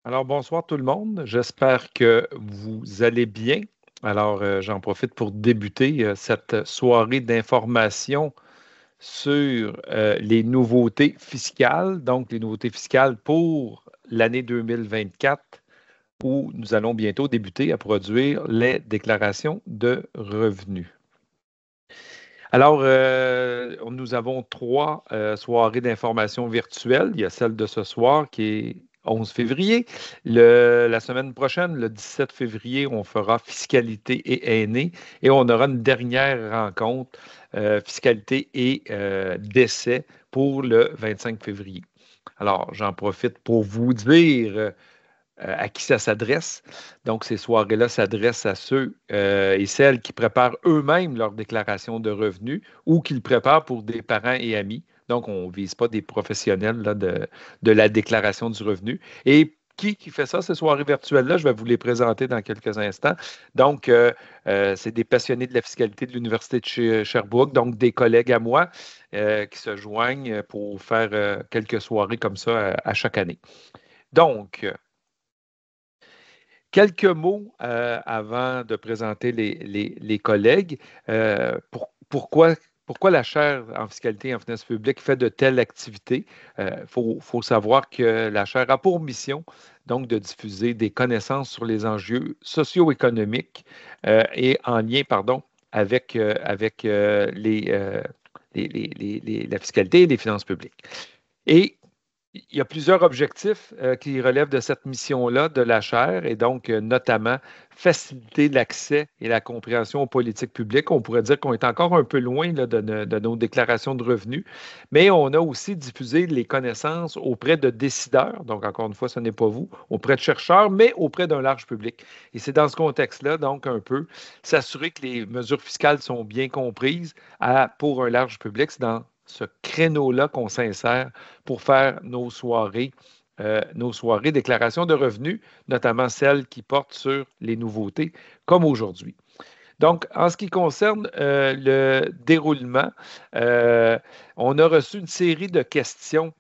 Alors, bonsoir tout le monde. J'espère que vous allez bien. Alors, j'en profite pour débuter cette soirée d'information sur les nouveautés fiscales, donc les nouveautés fiscales pour l'année 2024, où nous allons bientôt débuter à produire les déclarations de revenus. Alors, nous avons trois soirées d'information virtuelle. Il y a celle de ce soir qui est 11 février. La semaine prochaine, le 17 février, on fera fiscalité et aînés et on aura une dernière rencontre fiscalité et décès pour le 25 février. Alors, j'en profite pour vous dire à qui ça s'adresse. Donc, ces soirées-là s'adressent à ceux et celles qui préparent eux-mêmes leur déclaration de revenus ou qui le préparent pour des parents et amis. Donc, on ne vise pas des professionnels là, de la déclaration du revenu. Et qui fait ça, ces soirées virtuelles-là? Je vais vous les présenter dans quelques instants. Donc, c'est des passionnés de la fiscalité de l'Université de Sherbrooke, donc des collègues à moi qui se joignent pour faire quelques soirées comme ça à chaque année. Donc, quelques mots avant de présenter les collègues. Pourquoi la chaire en fiscalité et en finances publiques fait de telles activités? Il faut savoir que la chaire a pour mission donc de diffuser des connaissances sur les enjeux socio-économiques et en lien, pardon, avec la fiscalité et les finances publiques. Et il y a plusieurs objectifs qui relèvent de cette mission-là de la chaire et donc notamment faciliter l'accès et la compréhension aux politiques publiques. On pourrait dire qu'on est encore un peu loin là, de nos déclarations de revenus, mais on a aussi diffusé les connaissances auprès de décideurs, donc encore une fois, ce n'est pas vous, auprès de chercheurs, mais auprès d'un large public. Et c'est dans ce contexte-là, donc un peu, s'assurer que les mesures fiscales sont bien comprises pour un large public. C'est dans ce créneau-là qu'on s'insère pour faire nos soirées déclaration de revenus, notamment celles qui portent sur les nouveautés, comme aujourd'hui. Donc, en ce qui concerne le déroulement, euh, on a reçu une série de questions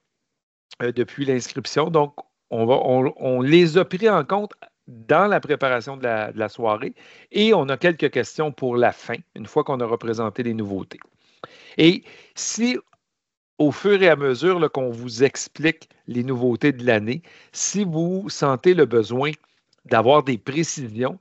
depuis l'inscription. Donc, on les a pris en compte dans la préparation de la soirée et on a quelques questions pour la fin, une fois qu'on a représenté les nouveautés. Et si au fur et à mesure là, qu'on vous explique les nouveautés de l'année, si vous sentez le besoin d'avoir des précisions,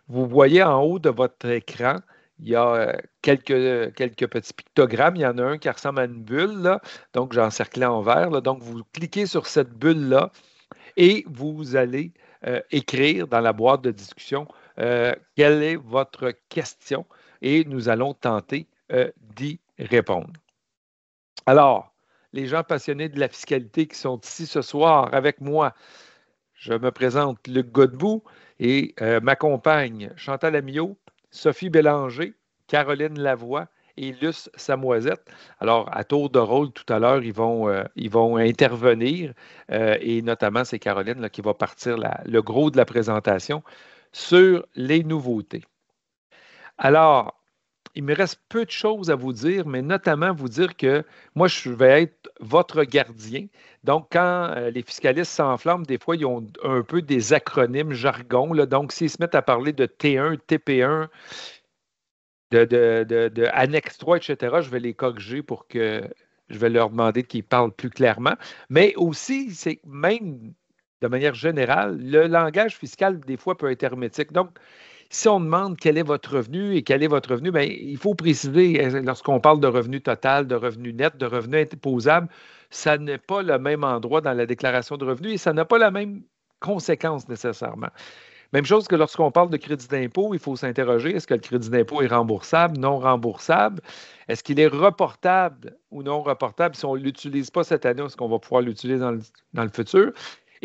vous voyez en haut de votre écran, il y a quelques petits pictogrammes. Il y en a un qui ressemble à une bulle, là, donc j'ai encerclé en vert. Là, donc, vous cliquez sur cette bulle-là et vous allez écrire dans la boîte de discussion quelle est votre question et nous allons tenter d'y répondre. Alors, les gens passionnés de la fiscalité qui sont ici ce soir avec moi, je me présente Luc Godbout et m'accompagnent Chantal Amiot, Sophie Bélanger, Caroline Lavoie et Luce Samoisette. Alors, à tour de rôle, tout à l'heure, ils vont intervenir et notamment, c'est Caroline là, qui va partir le gros de la présentation sur les nouveautés. Alors, il me reste peu de choses à vous dire, mais notamment vous dire que moi, je vais être votre gardien. Donc, quand les fiscalistes s'enflamment, des fois, ils ont un peu des acronymes jargon. Là. Donc, s'ils se mettent à parler de T1, TP1, de Annexe 3, etc., je vais les corriger pour que je vais leur demander qu'ils parlent plus clairement. Mais aussi, c'est même de manière générale, le langage fiscal, des fois, peut être hermétique. Donc, si on demande quel est votre revenu et quel est votre revenu, bien, il faut préciser, lorsqu'on parle de revenu total, de revenu net, de revenu imposable, ça n'est pas le même endroit dans la déclaration de revenus et ça n'a pas la même conséquence nécessairement. Même chose que lorsqu'on parle de crédit d'impôt, il faut s'interroger, est-ce que le crédit d'impôt est remboursable, non remboursable? Est-ce qu'il est reportable ou non reportable? Si on ne l'utilise pas cette année, est-ce qu'on va pouvoir l'utiliser dans le futur?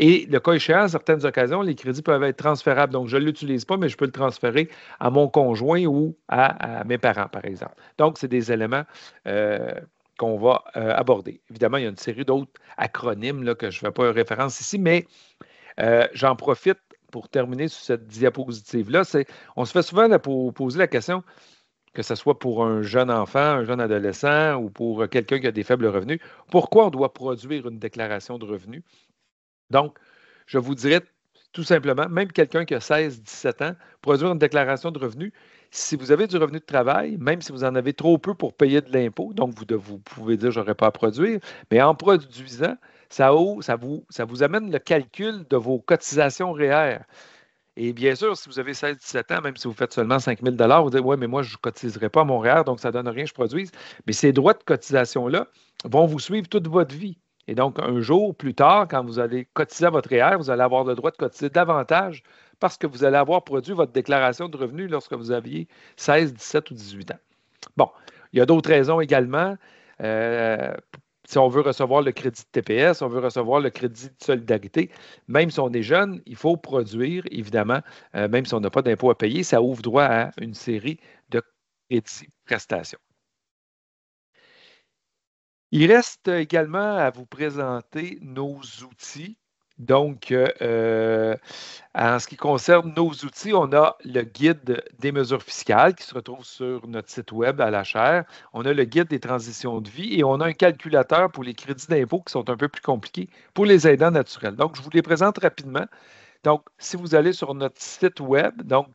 Et le cas échéant, à certaines occasions, les crédits peuvent être transférables. Donc, je ne l'utilise pas, mais je peux le transférer à mon conjoint ou à mes parents, par exemple. Donc, c'est des éléments qu'on va aborder. Évidemment, il y a une série d'autres acronymes là, que je ne fais pas référence ici, mais j'en profite pour terminer sur cette diapositive-là. On se fait souvent là, pour poser la question, que ce soit pour un jeune enfant, un jeune adolescent ou pour quelqu'un qui a des faibles revenus, pourquoi on doit produire une déclaration de revenus? Donc, je vous dirais tout simplement, même quelqu'un qui a 16-17 ans, produire une déclaration de revenus. Si vous avez du revenu de travail, même si vous en avez trop peu pour payer de l'impôt, donc vous pouvez dire je n'aurais pas à produire, mais en produisant, ça vous amène le calcul de vos cotisations réelles. Et bien sûr, si vous avez 16-17 ans, même si vous faites seulement 5 000 vous dites, oui, mais moi, je ne cotiserai pas à Montréal, donc ça ne donne rien, je produise. Mais ces droits de cotisation-là vont vous suivre toute votre vie. Et donc, un jour plus tard, quand vous allez cotiser à votre REER, vous allez avoir le droit de cotiser davantage parce que vous allez avoir produit votre déclaration de revenus lorsque vous aviez 16, 17 ou 18 ans. Bon, il y a d'autres raisons également. Euh, Si on veut recevoir le crédit de TPS, on veut recevoir le crédit de solidarité, même si on est jeune, il faut produire, évidemment, même si on n'a pas d'impôt à payer, ça ouvre droit à une série de crédits prestations. Il reste également à vous présenter nos outils. Donc, en ce qui concerne nos outils, on a le guide des mesures fiscales qui se retrouve sur notre site web à la chaire. On a le guide des transitions de vie et on a un calculateur pour les crédits d'impôt qui sont un peu plus compliqués pour les aidants naturels. Donc, je vous les présente rapidement. Donc, si vous allez sur notre site web, donc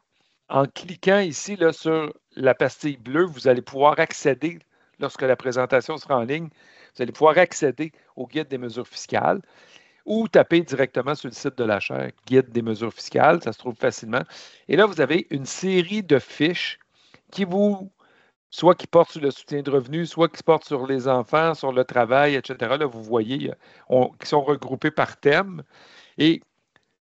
en cliquant ici là, sur la pastille bleue, vous allez pouvoir accéder, lorsque la présentation sera en ligne, vous allez pouvoir accéder au guide des mesures fiscales ou taper directement sur le site de la chaire, guide des mesures fiscales, ça se trouve facilement. Et là, vous avez une série de fiches soit qui portent sur le soutien de revenus, soit qui portent sur les enfants, sur le travail, etc. Là, vous voyez, qui sont regroupées par thème. Et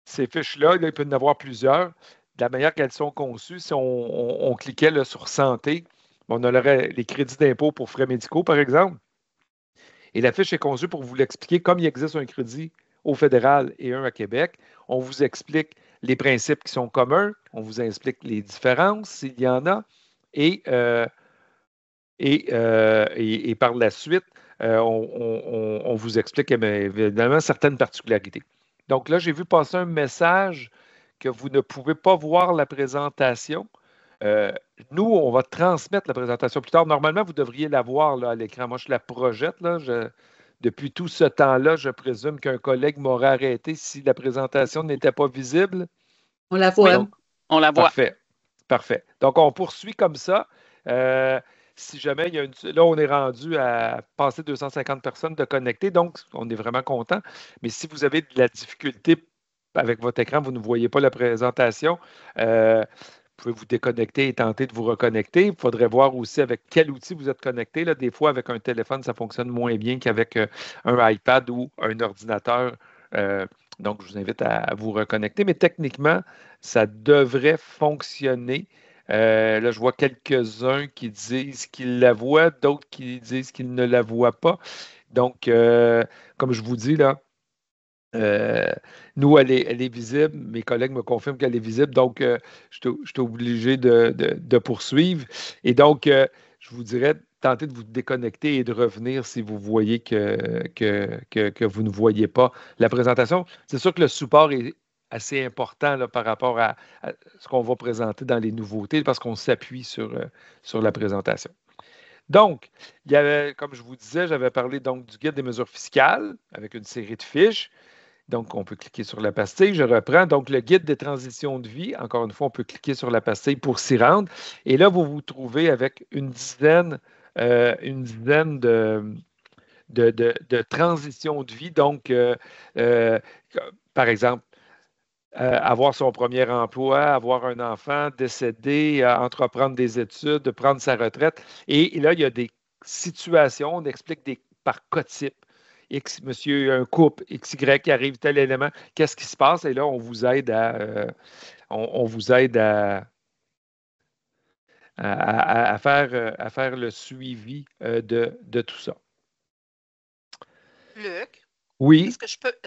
ces fiches-là, il peut y en avoir plusieurs. De la manière qu'elles sont conçues, si on cliquait là, sur santé, on aurait les crédits d'impôt pour frais médicaux, par exemple. Et la fiche est conçue pour vous l'expliquer comme il existe un crédit au fédéral et un à Québec. On vous explique les principes qui sont communs, on vous explique les différences s'il y en a, et, par la suite, on vous explique évidemment certaines particularités. Donc là, j'ai vu passer un message que vous ne pouvez pas voir la présentation. Euh, Nous, on va transmettre la présentation plus tard. Normalement, vous devriez la voir là, à l'écran. Moi, je la projette. Là. Depuis tout ce temps-là, je présume qu'un collègue m'aurait arrêté si la présentation n'était pas visible. On la Oui, voit. Donc, on la voit. parfait. Parfait. Donc, on poursuit comme ça. Si jamais il y a une. Là, on est rendu à passer 250 personnes de connecter, donc on est vraiment content. Mais si vous avez de la difficulté avec votre écran, vous ne voyez pas la présentation, vous pouvez vous déconnecter et tenter de vous reconnecter. Il faudrait voir aussi avec quel outil vous êtes connecté. Là, des fois, avec un téléphone, ça fonctionne moins bien qu'avec un iPad ou un ordinateur. Donc, je vous invite à vous reconnecter. Mais techniquement, ça devrait fonctionner. Là, je vois quelques-uns qui disent qu'ils la voient, d'autres qui disent qu'ils ne la voient pas. Donc, comme je vous dis, là, euh, nous, elle est visible. Mes collègues me confirment qu'elle est visible. Donc, je suis obligé de poursuivre. Et donc, je vous dirais, tentez de vous déconnecter et de revenir si vous voyez que vous ne voyez pas la présentation. C'est sûr que le support est assez important là, par rapport à ce qu'on va présenter dans les nouveautés parce qu'on s'appuie sur la présentation. Donc, il y avait, comme je vous disais, j'avais parlé donc du guide des mesures fiscales avec une série de fiches. Donc, on peut cliquer sur la pastille. Je reprends. Donc, le guide des transitions de vie. Encore une fois, on peut cliquer sur la pastille pour s'y rendre. Et là, vous vous trouvez avec une dizaine de transitions de vie. Donc, euh, par exemple, avoir son premier emploi, avoir un enfant, décéder, entreprendre des études, prendre sa retraite. Et là, il y a des situations, on explique par cas type. X, monsieur, un couple, XY qui arrive tel élément, qu'est-ce qui se passe? Et là, on vous aide on vous aide à faire le suivi de tout ça. Luc, Oui, est-ce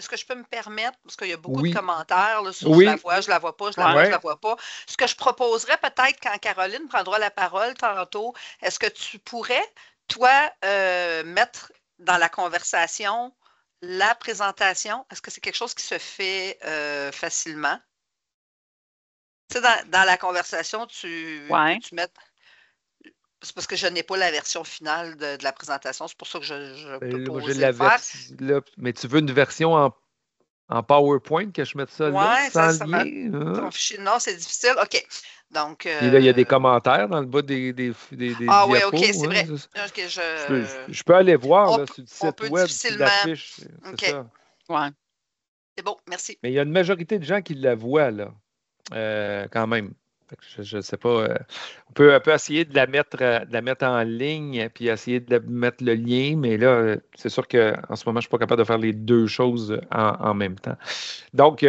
que je peux me permettre, parce qu'il y a beaucoup oui, de commentaires là, sur oui, je la vois pas, je la vois, je ouais. la vois pas. Ce que je proposerais peut-être quand Caroline prendra la parole tantôt, est-ce que tu pourrais, toi, mettre dans la conversation la présentation? Est-ce que c'est quelque chose qui se fait facilement? Tu sais, dans la conversation, Ouais. peux-tu mettre. C'est parce que je n'ai pas la version finale de la présentation. C'est pour ça que je peux Moi, j'ai poser le la faire. version, là, mais tu veux une version en PowerPoint que je mette ça là, Ouais, sans ça lien. ton fichier, non, c'est difficile. OK. Donc, Puis là, il y a des commentaires dans le bas des ah oui, OK, diapos. c'est Hein, vrai. OK, je peux aller voir on, là, sur le on site peut web s'il difficilement. l'affiche. C'est OK. ça. Ouais. C'est bon, merci. Mais il y a une majorité de gens qui la voient, là, quand même. Je ne sais pas. On peut essayer de la mettre en ligne puis essayer de mettre le lien, mais là, c'est sûr qu'en ce moment, je ne suis pas capable de faire les deux choses en même temps. Donc,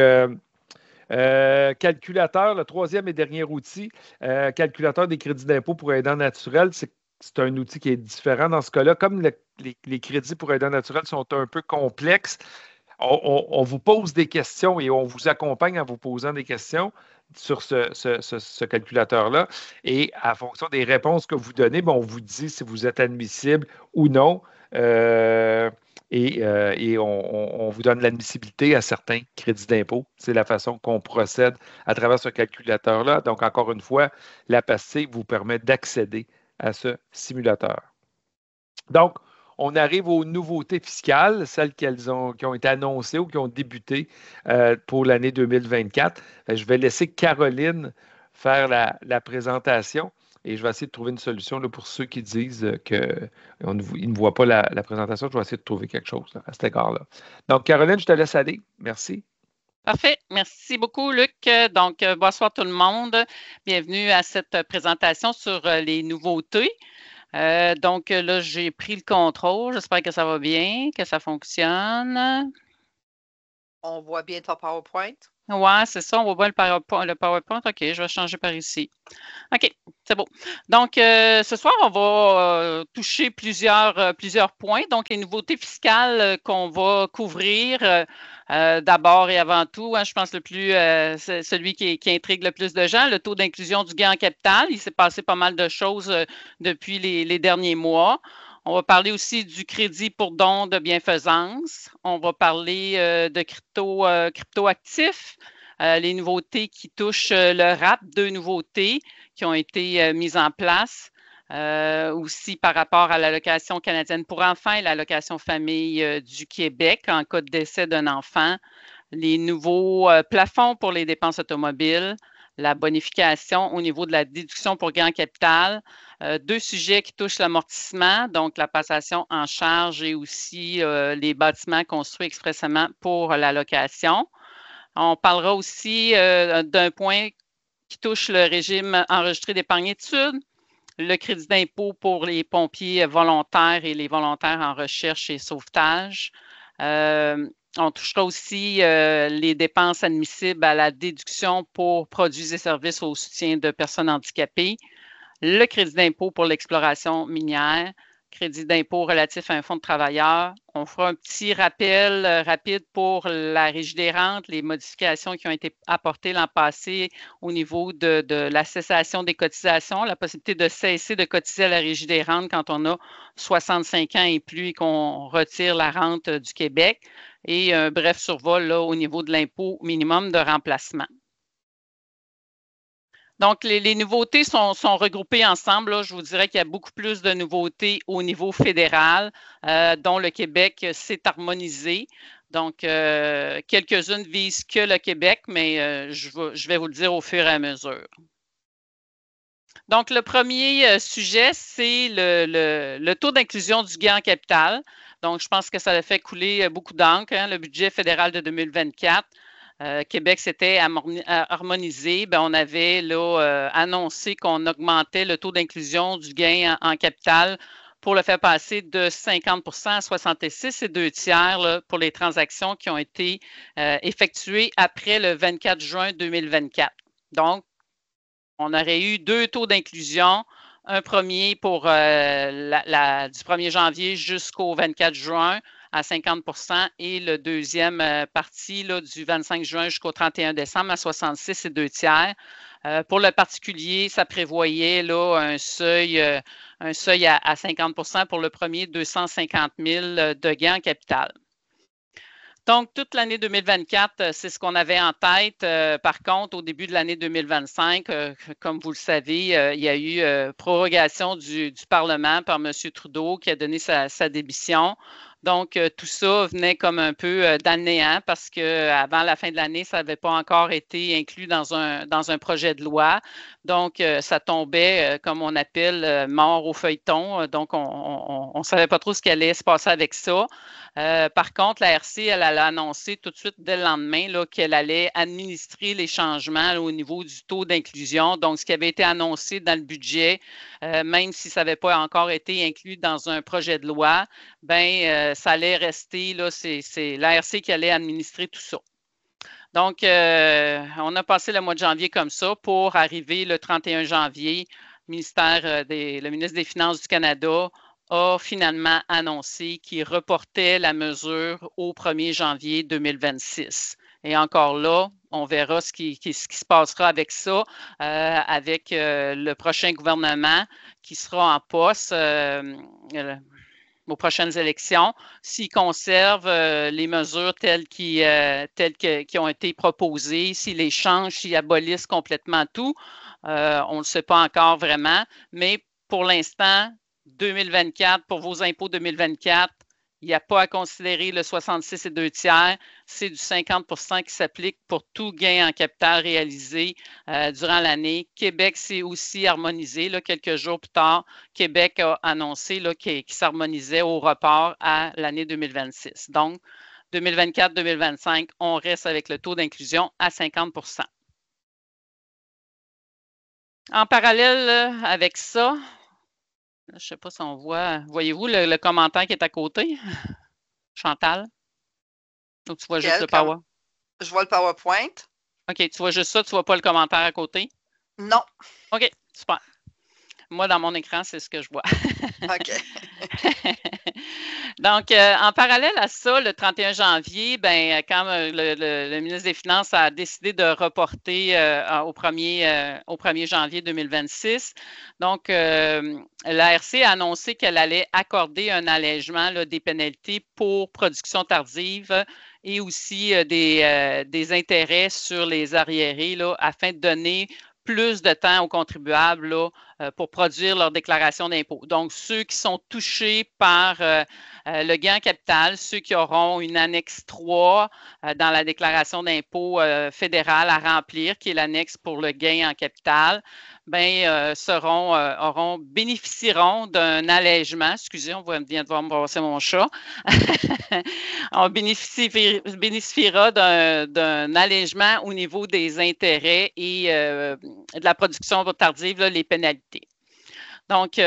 calculateur, le troisième et dernier outil, calculateur des crédits d'impôt pour aidants naturels, c'est un outil qui est différent dans ce cas-là. Comme les crédits pour aidants naturels sont un peu complexes, on vous pose des questions et on vous accompagne en vous posant des questions sur ce calculateur-là. Et à fonction des réponses que vous donnez, on vous dit si vous êtes admissible ou non. Et on vous donne l'admissibilité à certains crédits d'impôt. C'est la façon qu'on procède à travers ce calculateur-là. Donc, encore une fois, la PASTIC vous permet d'accéder à ce simulateur. Donc, on arrive aux nouveautés fiscales, celles qui ont été annoncées ou qui ont débuté pour l'année 2024. Je vais laisser Caroline faire la présentation et je vais essayer de trouver une solution là, pour ceux qui disent qu'ils ne voient pas la présentation. Je vais essayer de trouver quelque chose là, à cet égard-là. Donc, Caroline, je te laisse aller. Merci. Parfait. Merci beaucoup, Luc. Donc, bonsoir tout le monde. Bienvenue à cette présentation sur les nouveautés. Donc, là, j'ai pris le contrôle. J'espère que ça va bien, que ça fonctionne. On voit bien ton PowerPoint. Ouais, c'est ça. On voit le PowerPoint. OK, je vais changer par ici. OK, c'est beau. Donc, ce soir, on va toucher plusieurs points. Donc, les nouveautés fiscales qu'on va couvrir d'abord et avant tout, je pense c'est celui qui intrigue le plus de gens, le taux d'inclusion du gain en capital. Il s'est passé pas mal de choses depuis les derniers mois. On va parler aussi du crédit pour don de bienfaisance. On va parler de cryptoactifs, les nouveautés qui touchent le RAP, 2 nouveautés qui ont été mises en place. Aussi par rapport à l'allocation canadienne pour enfants et l'allocation famille du Québec en cas de décès d'un enfant. Les nouveaux plafonds pour les dépenses automobiles, la bonification au niveau de la déduction pour gain en capital. 2 sujets qui touchent l'amortissement, donc la passation en charge et aussi les bâtiments construits expressément pour la location. On parlera aussi d'un point qui touche le régime enregistré d'épargne études, le crédit d'impôt pour les pompiers volontaires et les volontaires en recherche et sauvetage. On touchera aussi les dépenses admissibles à la déduction pour produits et services au soutien de personnes handicapées, le crédit d'impôt pour l'exploration minière, crédit d'impôt relatif à un fonds de travailleurs. On fera un petit rappel rapide pour la Régie des rentes, les modifications qui ont été apportées l'an passé au niveau de la cessation des cotisations, la possibilité de cesser de cotiser à la Régie des rentes quand on a 65 ans et plus et qu'on retire la rente du Québec. Et un bref survol là, au niveau de l'impôt minimum de remplacement. Donc, les nouveautés sont regroupées ensemble. Là. Je vous dirais qu'il y a beaucoup plus de nouveautés au niveau fédéral, dont le Québec s'est harmonisé. Donc, quelques-unes visent que le Québec, mais je vais vous le dire au fur et à mesure. Donc, le premier sujet, c'est le taux d'inclusion du gain en capital. Donc, je pense que ça a fait couler beaucoup d'encre, le budget fédéral de 2024. Québec s'était harmonisé. Bien, on avait là, annoncé qu'on augmentait le taux d'inclusion du gain en capital pour le faire passer de 50 à 66 et 2 tiers là, pour les transactions qui ont été effectuées après le 24 juin 2024. Donc, on aurait eu 2 taux d'inclusion, un premier pour du 1er janvier jusqu'au 24 juin à 50 et le deuxième partie là, du 25 juin jusqu'au 31 décembre à 66 et 2 tiers. Pour le particulier, ça prévoyait là, un seuil à 50 pour le premier, 250 000 de gains en capital. Donc, toute l'année 2024, c'est ce qu'on avait en tête. Par contre, au début de l'année 2025, comme vous le savez, il y a eu prorogation du Parlement par M. Trudeau qui a donné sa démission. Donc, tout ça venait comme un peu dans le néant parce qu'avant la fin de l'année, ça n'avait pas encore été inclus dans un projet de loi. Donc, ça tombait, comme on appelle, mort au feuilleton. Donc, on ne savait pas trop ce qui allait se passer avec ça. Par contre, la RC, elle a annoncé tout de suite dès le lendemain qu'elle allait administrer les changements là, au niveau du taux d'inclusion. Donc, ce qui avait été annoncé dans le budget, même si ça n'avait pas encore été inclus dans un projet de loi, ben ça allait rester, là, c'est l'ARC qui allait administrer tout ça. Donc, on a passé le mois de janvier comme ça pour arriver le 31 janvier. Le ministre des Finances du Canada a finalement annoncé qu'il reportait la mesure au 1er janvier 2026. Et encore là, on verra ce qui se passera avec ça, avec le prochain gouvernement qui sera en poste aux prochaines élections, s'ils conservent les mesures telles qui ont été proposées, s'ils les changent, s'ils abolissent complètement tout, on ne le sait pas encore vraiment, mais pour l'instant, 2024, pour vos impôts 2024, il n'y a pas à considérer le 66 et 2 tiers, c'est du 50 qui s'applique pour tout gain en capital réalisé durant l'année. Québec s'est aussi harmonisé. Là, quelques jours plus tard, Québec a annoncé qu'il s'harmonisait au report à l'année 2026. Donc, 2024-2025, on reste avec le taux d'inclusion à 50 %. En parallèle avec ça, je ne sais pas si on voit, voyez-vous le commentaire qui est à côté? Chantal? Ou tu vois juste le PowerPoint? Je vois le PowerPoint. OK, tu vois juste ça, tu ne vois pas le commentaire à côté? Non. OK, super. Moi, dans mon écran, c'est ce que je vois. OK. Donc, en parallèle à ça, le 31 janvier, ben, quand le ministre des Finances a décidé de reporter au 1er janvier 2026, donc l'ARC a annoncé qu'elle allait accorder un allègement là, des pénalités pour production tardive et aussi des intérêts sur les arriérés là, afin de donner plus de temps aux contribuables là, pour produire leur déclaration d'impôt. Donc, ceux qui sont touchés par le gain en capital, ceux qui auront une annexe 3 dans la déclaration d'impôt fédérale à remplir, qui est l'annexe pour le gain en capital, bénéficieront d'un allègement. Excusez, on vient de voir me brasser mon chat. On bénéficiera d'un allègement au niveau des intérêts et de la production tardive, là, les pénalités. Donc,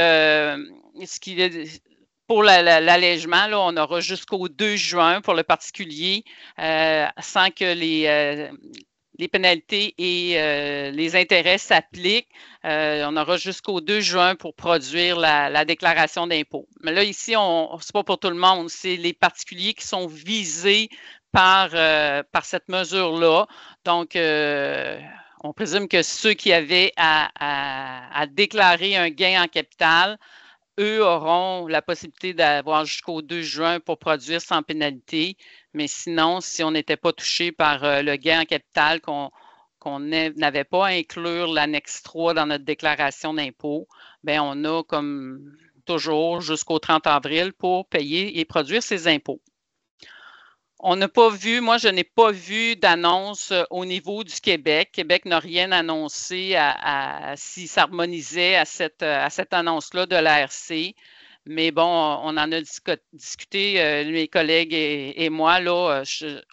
pour l'allègement, là, on aura jusqu'au 2 juin pour le particulier, sans que les pénalités et les intérêts s'appliquent. On aura jusqu'au 2 juin pour produire la déclaration d'impôt. Mais là, ici, c'est pas pour tout le monde, c'est les particuliers qui sont visés par cette mesure-là. Donc, on présume que ceux qui avaient à déclarer un gain en capital, eux auront la possibilité d'avoir jusqu'au 2 juin pour produire sans pénalité. Mais sinon, si on n'était pas touché par le gain en capital, qu'on n'avait pas à inclure l'annexe 3 dans notre déclaration d'impôt, bien, on a comme toujours jusqu'au 30 avril pour payer et produire ses impôts. On n'a pas vu, moi, je n'ai pas vu d'annonce au niveau du Québec. Québec n'a rien annoncé s'il s'harmonisait à cette annonce-là de l'ARC. Mais bon, on en a discuté, mes collègues et moi. Là,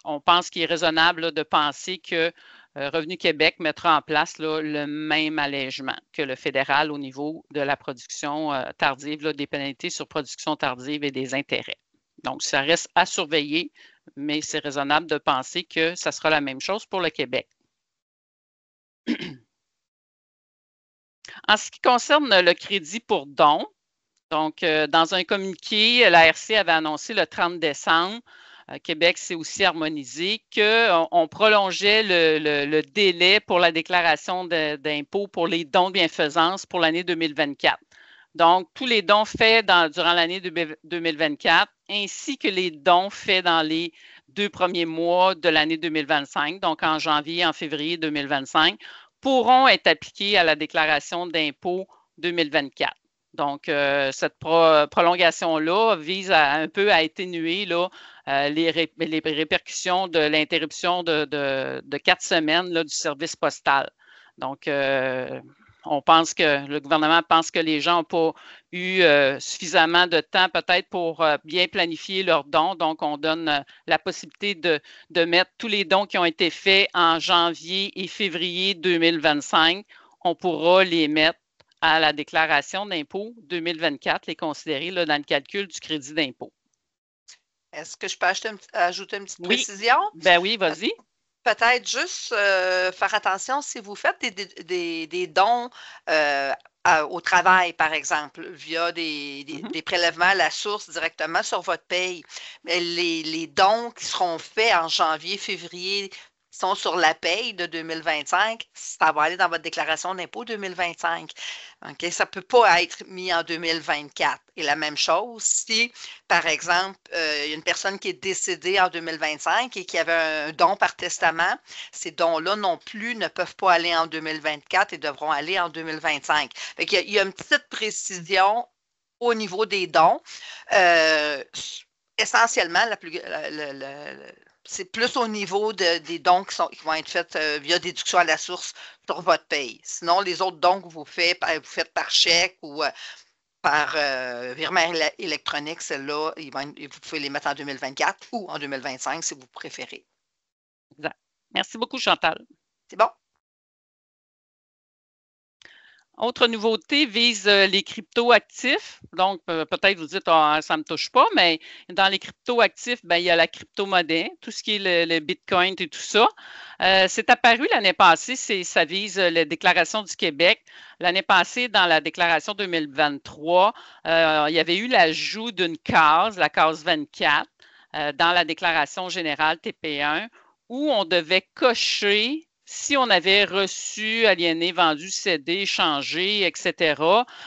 on pense qu'il est raisonnable là, de penser que Revenu Québec mettra en place là, le même allègement que le fédéral au niveau de la production tardive, là, des pénalités sur production tardive et des intérêts. Donc, ça reste à surveiller, mais c'est raisonnable de penser que ça sera la même chose pour le Québec. En ce qui concerne le crédit pour dons, donc, dans un communiqué, l'ARC avait annoncé le 30 décembre, Québec s'est aussi harmonisé, qu'on prolongeait le délai pour la déclaration d'impôt pour les dons de bienfaisance pour l'année 2024. Donc, tous les dons faits durant l'année 2024, ainsi que les dons faits dans les 2 premiers mois de l'année 2025, donc en janvier et en février 2025, pourront être appliqués à la déclaration d'impôt 2024. Donc, cette prolongation-là vise un peu à atténuer là, les répercussions de l'interruption de 4 semaines là, du service postal. Donc, le gouvernement pense que les gens n'ont pas eu suffisamment de temps peut-être pour bien planifier leurs dons. Donc, on donne la possibilité de mettre tous les dons qui ont été faits en janvier et février 2025. On pourra les mettre à la déclaration d'impôt 2024, les considérer là, dans le calcul du crédit d'impôt. Est-ce que je peux ajouter une petite précision? Ben oui, vas-y. Peut-être juste faire attention si vous faites des dons au travail, par exemple, via des prélèvements à la source directement sur votre paye. Mais les dons qui seront faits en janvier, février, sont sur la paye de 2025, ça va aller dans votre déclaration d'impôt 2025. Okay? Ça ne peut pas être mis en 2024. Et la même chose, si, par exemple, il y a une personne qui est décédée en 2025 et qui avait un don par testament, ces dons-là non plus ne peuvent pas aller en 2024 et devront aller en 2025. Fait qu'il y a une petite précision au niveau des dons. Essentiellement, c'est plus au niveau des dons qui vont être faits via déduction à la source sur votre paye. Sinon, les autres dons que vous faites par chèque ou par virement électronique, celles-là, vous pouvez les mettre en 2024 ou en 2025 si vous préférez. Exact. Merci beaucoup, Chantal. C'est bon. Autre nouveauté vise les crypto-actifs. Donc, peut-être vous dites, ça ne me touche pas, mais dans les crypto-actifs, il y a la crypto-monnaie, tout ce qui est le Bitcoin et tout ça. C'est apparu l'année passée, ça vise la déclaration du Québec. L'année passée, dans la déclaration 2023, il y avait eu l'ajout d'une case, la case 24, dans la déclaration générale TP1, où on devait cocher si on avait reçu, aliéné, vendu, cédé, échangé, etc.,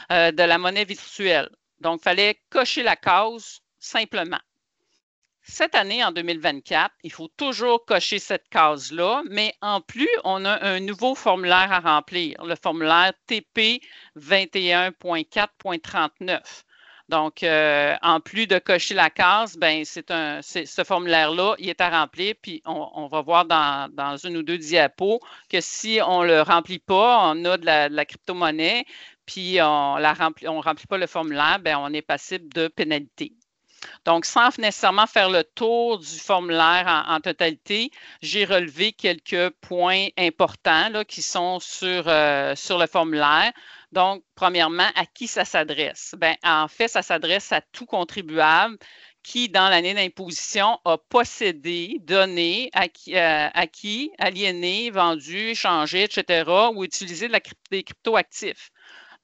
de la monnaie virtuelle. Donc, il fallait cocher la case simplement. Cette année, en 2024, il faut toujours cocher cette case-là, mais en plus, on a un nouveau formulaire à remplir, le formulaire TP 21.4.39. Donc, en plus de cocher la case, ce formulaire-là, il est à remplir, puis on va voir dans une ou deux diapos que si on ne le remplit pas, on a de la crypto-monnaie, puis on ne remplit pas le formulaire, on est passible de pénalité. Donc, sans nécessairement faire le tour du formulaire en totalité, j'ai relevé quelques points importants là, qui sont sur le formulaire. Donc, premièrement, à qui ça s'adresse? En fait, ça s'adresse à tout contribuable qui, dans l'année d'imposition, a possédé, donné, acquis, aliéné, vendu, échangé, etc., ou utilisé des crypto-actifs.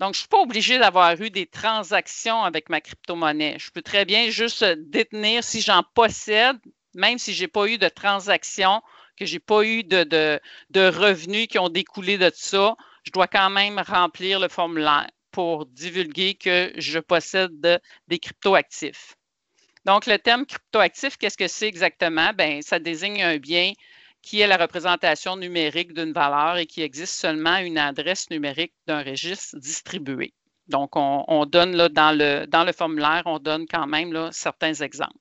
Donc, je ne suis pas obligée d'avoir eu des transactions avec ma crypto-monnaie. Je peux très bien juste détenir si j'en possède, même si je n'ai pas eu de transaction, que je n'ai pas eu de revenus qui ont découlé de ça, je dois quand même remplir le formulaire pour divulguer que je possède des crypto-actifs. Donc, le terme crypto-actif, qu'est-ce que c'est exactement? Ça désigne un bien qui est la représentation numérique d'une valeur et qui existe seulement à une adresse numérique d'un registre distribué. Donc, on donne là, dans le formulaire, on donne quand même là, certains exemples.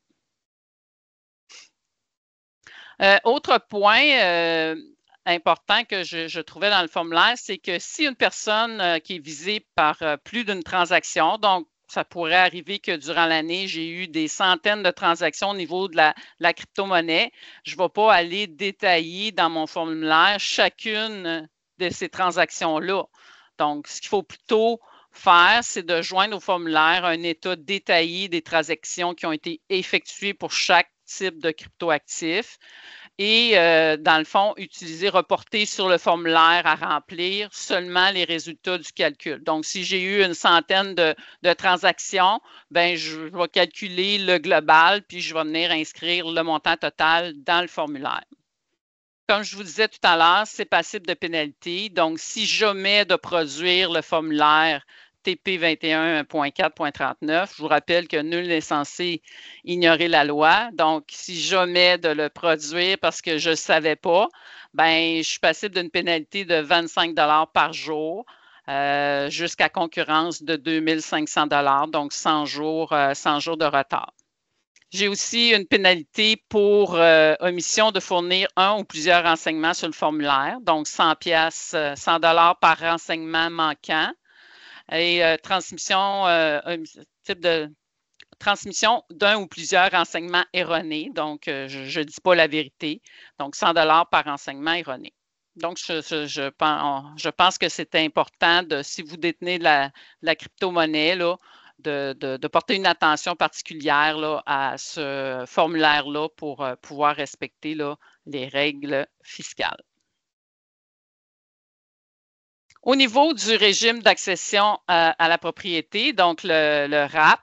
Autre point important que je trouvais dans le formulaire, c'est que si une personne qui est visée par plus d'une transaction, donc ça pourrait arriver que durant l'année, j'ai eu des centaines de transactions au niveau de la crypto-monnaie. Je ne vais pas aller détailler dans mon formulaire chacune de ces transactions-là. Donc, ce qu'il faut plutôt faire, c'est de joindre au formulaire un état détaillé des transactions qui ont été effectuées pour chaque type de crypto-actif. Et dans le fond, reporter sur le formulaire à remplir seulement les résultats du calcul. Donc, si j'ai eu une centaine de transactions, je vais calculer le global, puis je vais venir inscrire le montant total dans le formulaire. Comme je vous disais tout à l'heure, c'est passible de pénalité. Donc, si j'omets de produire le formulaire TP 21.4.39. Je vous rappelle que nul n'est censé ignorer la loi. Donc, si j'omets de le produire parce que je ne savais pas, je suis passible d'une pénalité de 25 $ par jour jusqu'à concurrence de 2 500 $, donc 100 jours de retard. J'ai aussi une pénalité pour omission de fournir un ou plusieurs renseignements sur le formulaire, donc 100 $ par renseignement manquant et type de transmission d'un ou plusieurs renseignements erronés, donc je ne dis pas la vérité, donc 100 $ par renseignement erroné. Donc, je pense que c'est important, si vous détenez de la crypto-monnaie, là, de porter une attention particulière là, à ce formulaire-là pour pouvoir respecter là, les règles fiscales. Au niveau du régime d'accession à la propriété, donc le RAP,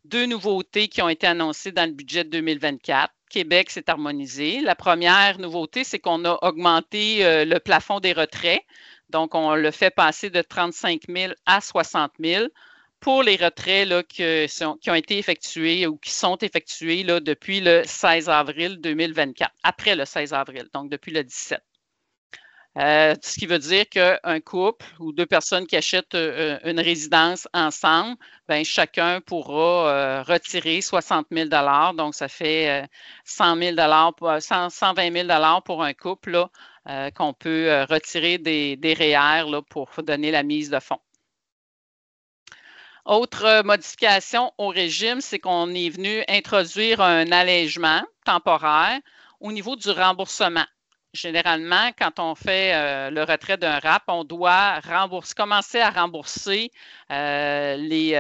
2 nouveautés qui ont été annoncées dans le budget de 2024. Québec s'est harmonisé. La première nouveauté, c'est qu'on a augmenté le plafond des retraits. Donc, on le fait passer de 35 000 à 60 000 pour les retraits là, qui ont été effectués ou qui sont effectués là, depuis le 16 avril 2024, après le 16 avril, donc depuis le 17. Ce qui veut dire qu'un couple ou 2 personnes qui achètent une résidence ensemble, bien, chacun pourra retirer 60 000 $. Donc, ça fait 120 000 $ pour un couple là, qu'on peut retirer des REER là, pour donner la mise de fonds. Autre modification au régime, c'est qu'on est venu introduire un allègement temporaire au niveau du remboursement. Généralement, quand on fait le retrait d'un RAP, on doit commencer à rembourser les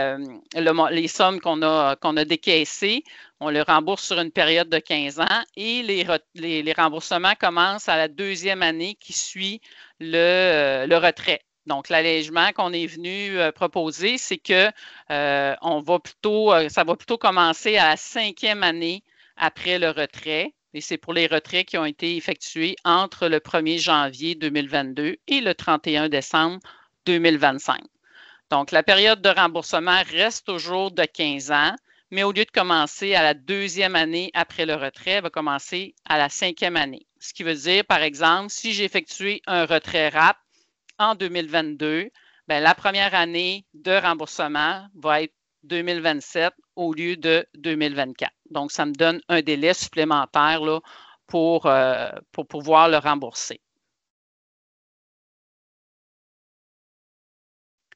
sommes qu'on a décaissées. On le rembourse sur une période de 15 ans et les remboursements commencent à la 2e année qui suit le retrait. Donc, l'allègement qu'on est venu proposer, c'est que ça va plutôt commencer à la 5e année après le retrait. Et c'est pour les retraits qui ont été effectués entre le 1er janvier 2022 et le 31 décembre 2025. Donc, la période de remboursement reste toujours de 15 ans, mais au lieu de commencer à la 2e année après le retrait, elle va commencer à la 5e année. Ce qui veut dire, par exemple, si j'ai effectué un retrait RAP en 2022, bien, la première année de remboursement va être 2027 au lieu de 2024. Donc, ça me donne un délai supplémentaire là, pour pouvoir le rembourser.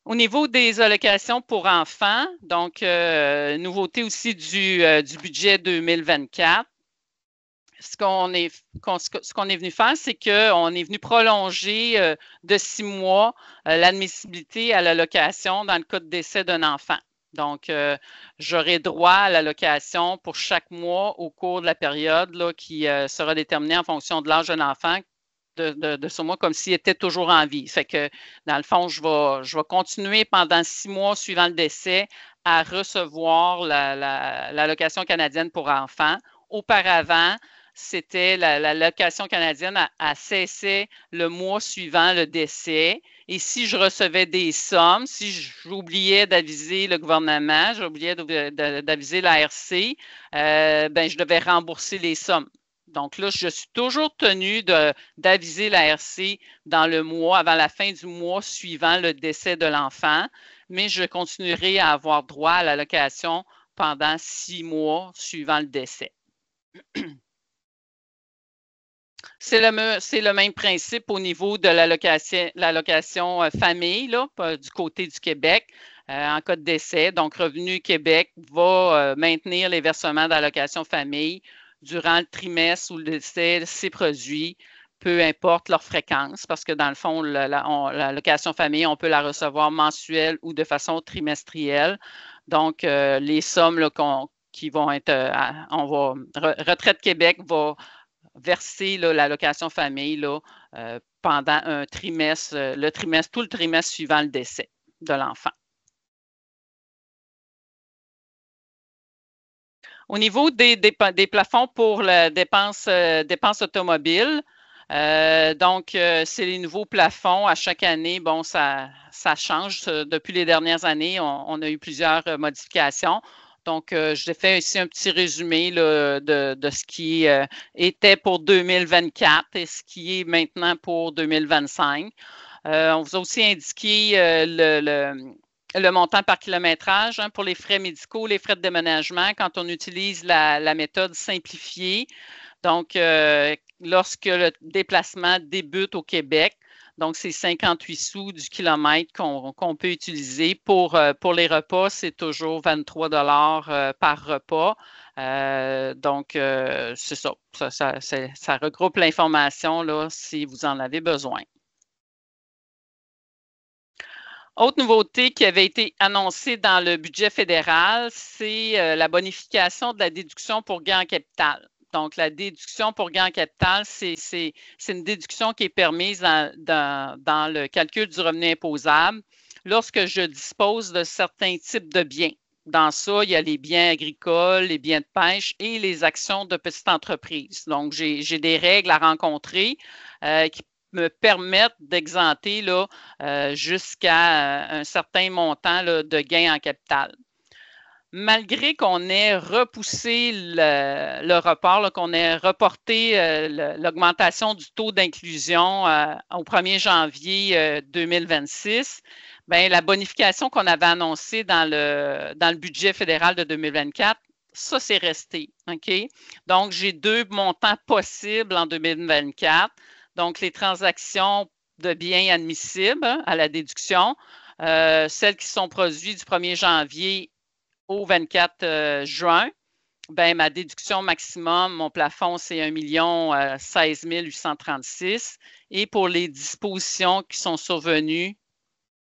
Au niveau des allocations pour enfants, donc, nouveauté aussi du budget 2024, ce qu'on est venu faire, c'est qu'on est venu prolonger de 6 mois l'admissibilité à l'allocation dans le cas de décès d'un enfant. Donc, j'aurai droit à l'allocation pour chaque mois au cours de la période là, qui sera déterminée en fonction de l'âge de l'enfant de ce mois, comme s'il était toujours en vie. Fait que, dans le fond, je vais continuer pendant 6 mois suivant le décès à recevoir l'allocation canadienne pour enfants. Auparavant, c'était l'allocation canadienne a cessé le mois suivant le décès. Et si je recevais des sommes, si j'oubliais d'aviser le gouvernement, j'oubliais d'aviser l'ARC, ben, je devais rembourser les sommes. Donc là, je suis toujours tenue d'aviser l'ARC dans le mois, avant la fin du mois suivant le décès de l'enfant, mais je continuerai à avoir droit à l'allocation pendant 6 mois suivant le décès. C'est le même principe au niveau de l'allocation famille là, du côté du Québec en cas de décès. Donc, Revenu Québec va maintenir les versements d'allocation famille durant le trimestre où le décès s'est produit, peu importe leur fréquence, parce que dans le fond, l'allocation famille, on peut la recevoir mensuelle ou de façon trimestrielle. Donc, les sommes là, qui vont être, Retraite Québec va verser l'allocation famille là, pendant un trimestre, tout le trimestre suivant le décès de l'enfant. Au niveau des plafonds pour la dépense automobile, donc, c'est les nouveaux plafonds. À chaque année, bon, ça change. Depuis les dernières années, on a eu plusieurs modifications. Donc, j'ai fait ici un petit résumé là, de ce qui était pour 2024 et ce qui est maintenant pour 2025. On vous a aussi indiqué le montant par kilométrage pour les frais médicaux, les frais de déménagement quand on utilise la méthode simplifiée. Donc, lorsque le déplacement débute au Québec, donc c'est 58 sous du kilomètre qu'on peut utiliser. Pour les repas, c'est toujours 23 $ par repas. Donc, c'est ça. Ça regroupe l'information là, si vous en avez besoin. Autre nouveauté qui avait été annoncée dans le budget fédéral, c'est la bonification de la déduction pour gain en capital. Donc, la déduction pour gain en capital, c'est une déduction qui est permise dans le calcul du revenu imposable lorsque je dispose de certains types de biens. Dans ça, il y a les biens agricoles, les biens de pêche et les actions de petites entreprises. Donc, j'ai des règles à rencontrer qui me permettent d'exenter jusqu'à un certain montant là, de gains en capital. Malgré qu'on ait repoussé le report, qu'on ait reporté l'augmentation du taux d'inclusion au 1er janvier 2026, bien, la bonification qu'on avait annoncée dans le budget fédéral de 2024, ça, c'est resté. OK? Donc, j'ai 2 montants possibles en 2024. Donc, les transactions de biens admissibles à la déduction, celles qui sont produites du 1er janvier au 24 juin, ben, ma déduction maximum, mon plafond, c'est 1 16 836. Et pour les dispositions qui sont survenues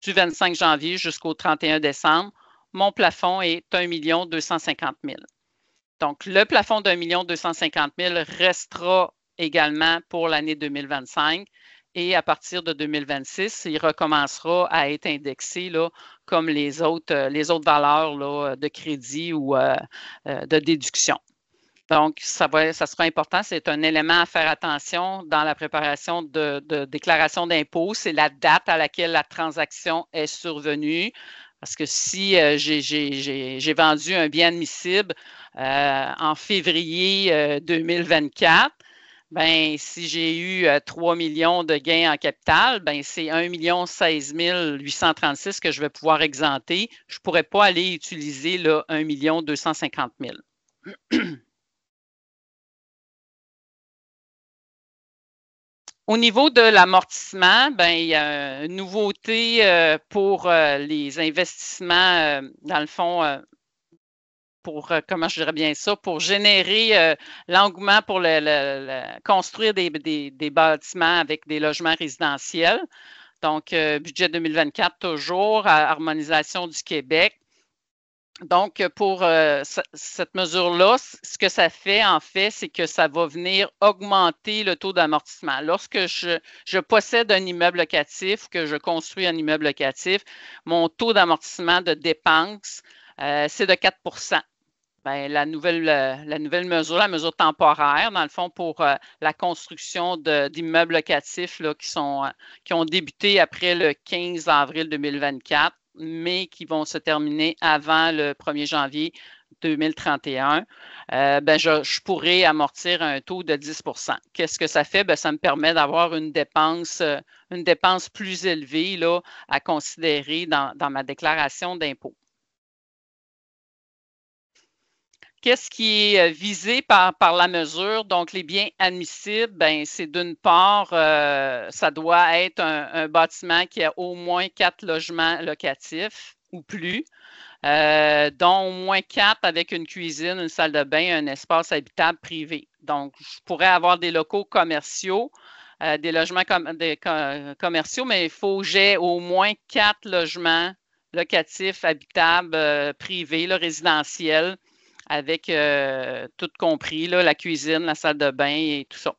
du 25 janvier jusqu'au 31 décembre, mon plafond est 1 250 000. Donc, le plafond d'1 250 000 restera également pour l'année 2025. Et à partir de 2026, il recommencera à être indexé là, comme les autres valeurs là, de crédit ou de déduction. Donc, ça sera important. C'est un élément à faire attention dans la préparation de déclaration d'impôt. C'est la date à laquelle la transaction est survenue. Parce que si j'ai vendu un bien admissible en février 2024, ben, si j'ai eu 3 millions de gains en capital, ben, c'est 1 16 836 que je vais pouvoir exempter. Je ne pourrais pas aller utiliser là, 1 250 000. Au niveau de l'amortissement, ben, il y a une nouveauté pour les investissements, dans le fond, pour, comment je dirais bien ça, pour générer l'engouement pour construire des bâtiments avec des logements résidentiels. Donc, budget 2024 toujours, harmonisation du Québec. Donc, pour cette mesure-là, ce que ça fait, en fait, c'est que ça va venir augmenter le taux d'amortissement. Lorsque je possède un immeuble locatif, que je construis un immeuble locatif, mon taux d'amortissement de dépenses, c'est de 4 %. Bien, la nouvelle mesure, la mesure temporaire, dans le fond, pour la construction d'immeubles locatifs là, qui ont débuté après le 15 avril 2024, mais qui vont se terminer avant le 1er janvier 2031, ben, je pourrais amortir un taux de 10 %. Qu'est-ce que ça fait? Bien, ça me permet d'avoir une dépense plus élevée là, à considérer dans ma déclaration d'impôt. Qu'est-ce qui est visé par la mesure? Donc, les biens admissibles, ben, c'est d'une part, ça doit être un bâtiment qui a au moins 4 logements locatifs ou plus, dont au moins 4 avec une cuisine, une salle de bain, un espace habitable privé. Donc, je pourrais avoir des locaux commerciaux, des logements commerciaux, mais il faut que j'ai au moins 4 logements locatifs, habitables, privés, là, résidentiels, avec tout compris, là, la cuisine, la salle de bain et tout ça.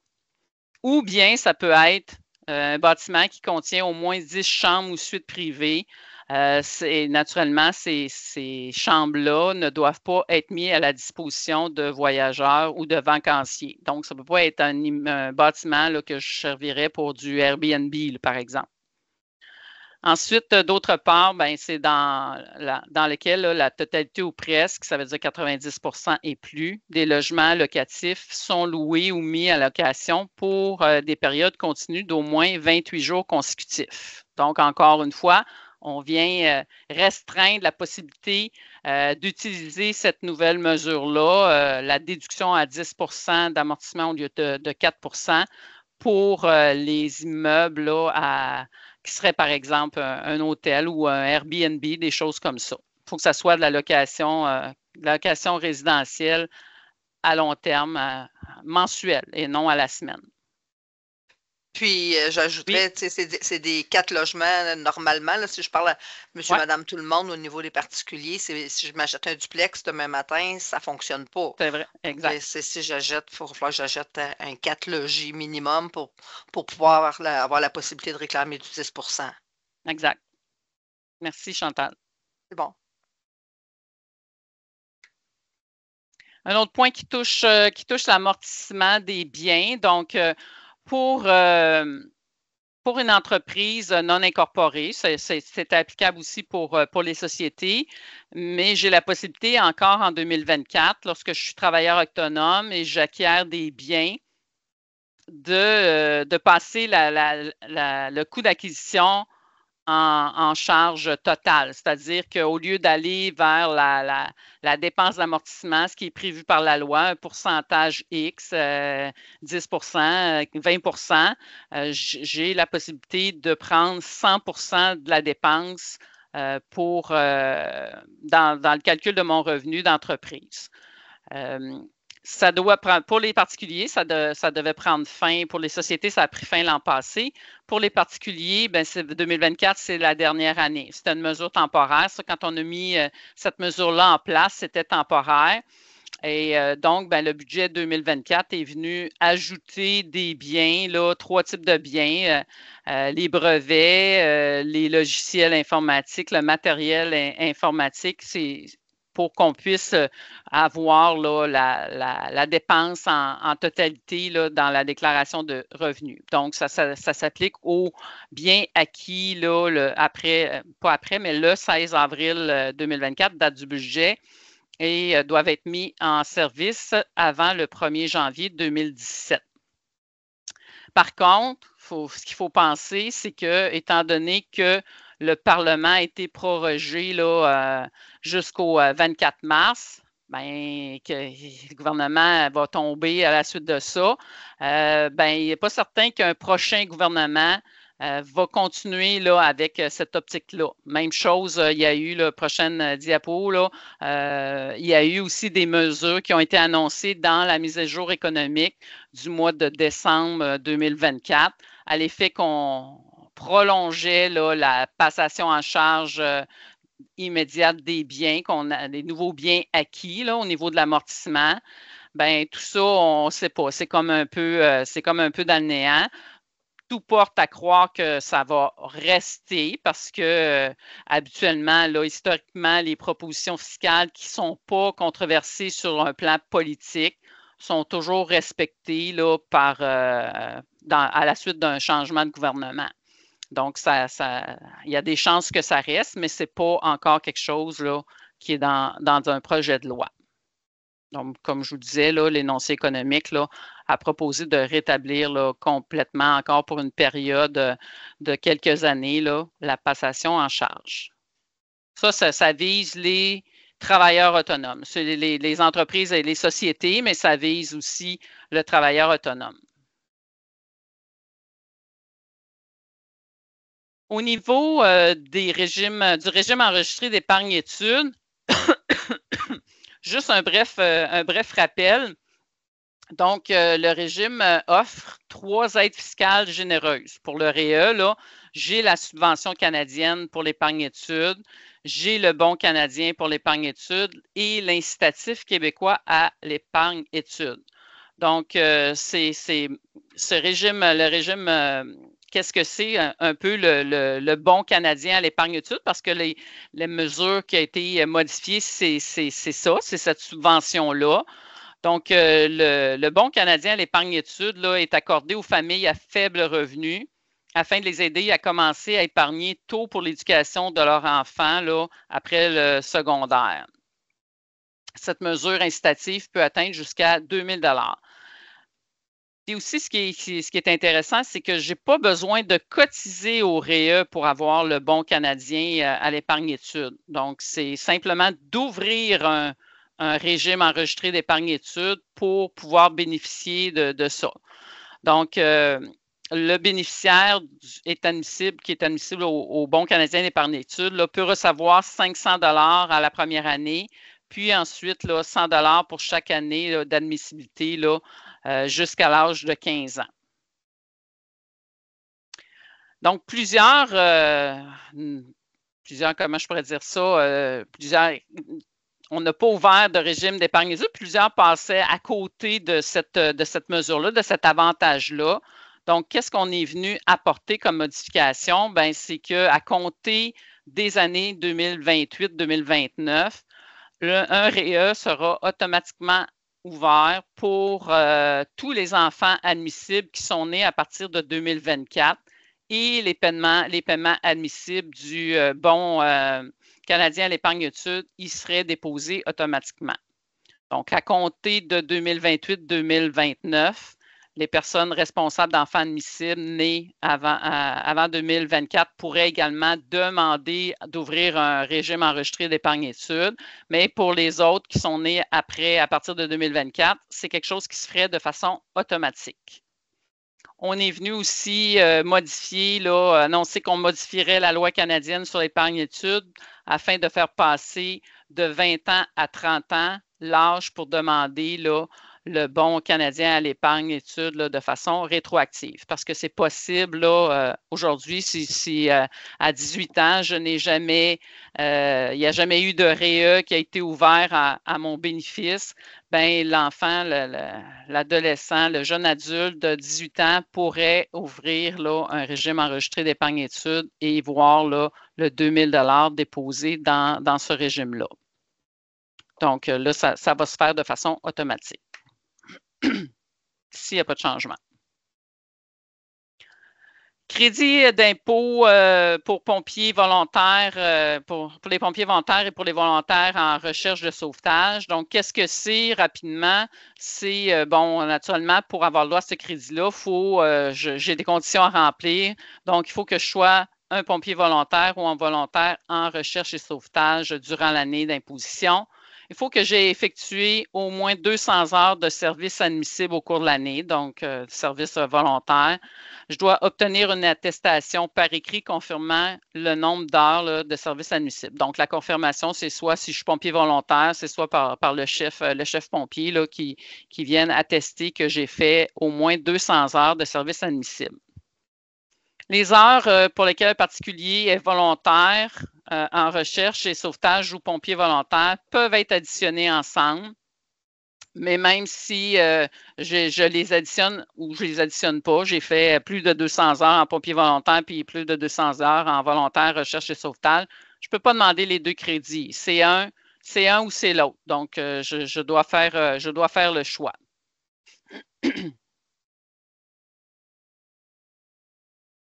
Ou bien, ça peut être un bâtiment qui contient au moins 10 chambres ou suites privées. Naturellement, ces chambres-là ne doivent pas être mises à la disposition de voyageurs ou de vacanciers. Donc, ça ne peut pas être un bâtiment là, que je servirais pour du Airbnb, là, par exemple. Ensuite, d'autre part, ben, c'est dans lequel là, la totalité ou presque, ça veut dire 90% et plus, des logements locatifs sont loués ou mis à location pour des périodes continues d'au moins 28 jours consécutifs. Donc, encore une fois, on vient restreindre la possibilité d'utiliser cette nouvelle mesure-là, la déduction à 10% d'amortissement au lieu de 4% pour les immeubles là, qui seraient par exemple un hôtel ou un Airbnb, des choses comme ça. Il faut que ça soit de la location résidentielle à long terme, mensuelle et non à la semaine. Puis, j'ajouterais, Oui. c'est des 4 logements normalement. Là, si je parle à monsieur, Ouais. madame, tout le monde au niveau des particuliers, si je m'achète un duplex demain matin, ça ne fonctionne pas. C'est vrai, exact. Si j'achète, il faut falloir que j'achète un 4 logis minimum pour pouvoir avoir la possibilité de réclamer du 10%. Exact. Merci, Chantal. C'est bon. Un autre point qui touche l'amortissement des biens. Donc, pour une entreprise non incorporée, c'est applicable aussi pour les sociétés, mais j'ai la possibilité encore en 2024, lorsque je suis travailleur autonome et j'acquiers des biens, de passer le coût d'acquisition en charge totale, c'est-à-dire qu'au lieu d'aller vers la dépense d'amortissement, ce qui est prévu par la loi, un pourcentage X, 10%, 20%, j'ai la possibilité de prendre 100% de la dépense dans le calcul de mon revenu d'entreprise. Ça doit prendre, pour les particuliers, ça devait prendre fin. Pour les sociétés, ça a pris fin l'an passé. Pour les particuliers, ben, 2024, c'est la dernière année. C'était une mesure temporaire. Ça, quand on a mis cette mesure-là en place, c'était temporaire. Et donc, ben, le budget 2024 est venu ajouter des biens, là, 3 types de biens, les brevets, les logiciels informatiques, le matériel informatique. C'est pour qu'on puisse avoir là, la dépense en totalité là, dans la déclaration de revenus. Donc, ça s'applique aux biens acquis là, pas après, mais le 16 avril 2024, date du budget, et doivent être mis en service avant le 1er janvier 2017. Par contre, ce qu'il faut penser, c'est que, étant donné que le Parlement a été prorogé là, jusqu'au 24 mars, ben, que le gouvernement va tomber à la suite de ça, ben, il n'est pas certain qu'un prochain gouvernement va continuer là, avec cette optique-là. Même chose, il y a eu, la prochaine diapo, là, il y a eu aussi des mesures qui ont été annoncées dans la mise à jour économique du mois de décembre 2024, à l'effet qu'on prolongeait là, la passation en charge immédiate des biens, des nouveaux biens acquis là, au niveau de l'amortissement. Ben, tout ça, on ne sait pas. C'est comme un peu dans le néant. Tout porte à croire que ça va rester parce que habituellement, là, historiquement, les propositions fiscales qui ne sont pas controversées sur un plan politique sont toujours respectées là, à la suite d'un changement de gouvernement. Donc, il y a des chances que ça reste, mais ce n'est pas encore quelque chose là, qui est dans un projet de loi. Donc, comme je vous disais, l'énoncé économique là, a proposé de rétablir là, complètement, encore pour une période de quelques années, là, la passation en charge. Ça vise les travailleurs autonomes. C'est les entreprises et les sociétés, mais ça vise aussi le travailleur autonome. Au niveau du régime enregistré d'épargne-études, juste un bref rappel. Donc, le régime offre 3 aides fiscales généreuses. Pour le REE, j'ai la subvention canadienne pour l'épargne-études, j'ai le bon canadien pour l'épargne-études et l'incitatif québécois à l'épargne-études. Donc, ce régime, qu'est-ce que c'est un peu le bon canadien à l'épargne-études? Parce que les mesures qui ont été modifiées, c'est ça, c'est cette subvention-là. Donc, le bon canadien à l'épargne-études est accordé aux familles à faible revenu afin de les aider à commencer à épargner tôt pour l'éducation de leur enfant là, après le secondaire. Cette mesure incitative peut atteindre jusqu'à 2 000 $. Et aussi, ce qui est intéressant, c'est que je n'ai pas besoin de cotiser au REE pour avoir le bon canadien à l'épargne études. Donc, c'est simplement d'ouvrir un régime enregistré d'épargne études pour pouvoir bénéficier de ça. Donc, le bénéficiaire qui est admissible au bon canadien d'épargne études là, peut recevoir 500 $ à la première année, puis ensuite là, 100 $ pour chaque année d'admissibilité jusqu'à l'âge de 15 ans. Donc, comment je pourrais dire ça, on n'a pas ouvert de régime d'épargne études, plusieurs passaient à côté de cette mesure-là, de cet avantage-là. Donc, qu'est-ce qu'on est venu apporter comme modification? Bien, c'est qu'à compter des années 2028-2029, un REE sera automatiquement ouvert pour tous les enfants admissibles qui sont nés à partir de 2024 et les paiements admissibles du bon canadien à l'épargne études, ils seraient déposés automatiquement. Donc, à compter de 2028-2029, les personnes responsables d'enfants admissibles nés avant 2024 pourraient également demander d'ouvrir un régime enregistré d'épargne études, mais pour les autres qui sont nés à partir de 2024, c'est quelque chose qui se ferait de façon automatique. On est venu aussi annoncer qu'on modifierait la loi canadienne sur l'épargne études afin de faire passer de 20 ans à 30 ans l'âge pour demander le bon canadien à l'épargne études de façon rétroactive. Parce que c'est possible aujourd'hui, si à 18 ans, il n'y a jamais eu de REE qui a été ouvert à mon bénéfice, bien, l'enfant, l'adolescent, le jeune adulte de 18 ans pourrait ouvrir un régime enregistré d'épargne études et voir le 2 000 $ déposé dans ce régime-là. Donc là, ça va se faire de façon automatique s'il n'y a pas de changement. Crédit d'impôt pour pompiers volontaires, pour les pompiers volontaires et pour les volontaires en recherche de sauvetage. Donc, qu'est-ce que c'est rapidement? C'est, naturellement, pour avoir le droit à ce crédit-là, j'ai des conditions à remplir. Donc, il faut que je sois un pompier volontaire ou un volontaire en recherche et sauvetage durant l'année d'imposition. Il faut que j'ai effectué au moins 200 heures de service admissible au cours de l'année, donc service volontaire. Je dois obtenir une attestation par écrit confirmant le nombre d'heures de service admissible. Donc, la confirmation, c'est soit si je suis pompier volontaire, c'est soit par le chef pompier qui vienne attester que j'ai fait au moins 200 heures de service admissible. Les heures pour lesquelles un particulier est volontaire en recherche et sauvetage ou pompier volontaire peuvent être additionnées ensemble, mais même si je les additionne ou je ne les additionne pas, j'ai fait plus de 200 heures en pompier volontaire puis plus de 200 heures en volontaire recherche et sauvetage, je ne peux pas demander les deux crédits. C'est un ou c'est l'autre. Donc, je dois faire le choix.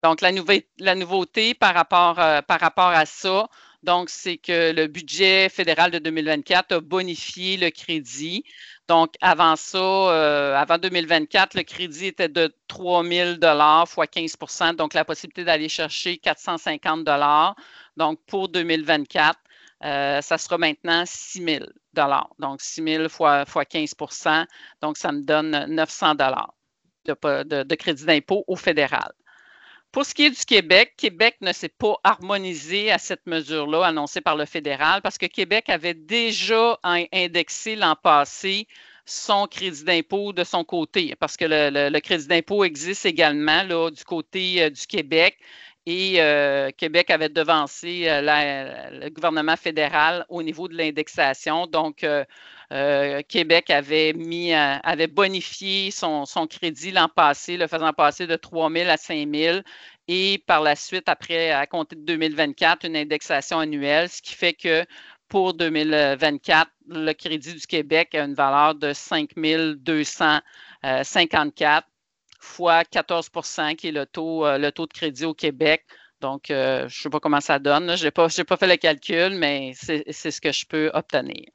Donc, la nouveauté par rapport à ça, donc, c'est que le budget fédéral de 2024 a bonifié le crédit. Donc, avant ça, avant 2024, le crédit était de 3 000 $ fois 15 %, donc la possibilité d'aller chercher 450 $. Donc, pour 2024, ça sera maintenant 6 000 $. Donc, 6 000 fois 15 %, donc ça me donne 900 $ de crédit d'impôt au fédéral. Pour ce qui est du Québec, Québec ne s'est pas harmonisé à cette mesure-là annoncée par le fédéral parce que Québec avait déjà indexé l'an passé son crédit d'impôt de son côté parce que le crédit d'impôt existe également du côté du Québec et Québec avait devancé le gouvernement fédéral au niveau de l'indexation. Donc, Québec avait bonifié son crédit l'an passé, le faisant passer de 3 000 à 5 000 et par la suite, après, à compter de 2024, une indexation annuelle, ce qui fait que pour 2024, le crédit du Québec a une valeur de 5 254, fois 14 qui est le taux de crédit au Québec. Donc, je ne sais pas comment ça donne. Je n'ai pas fait le calcul, mais c'est ce que je peux obtenir.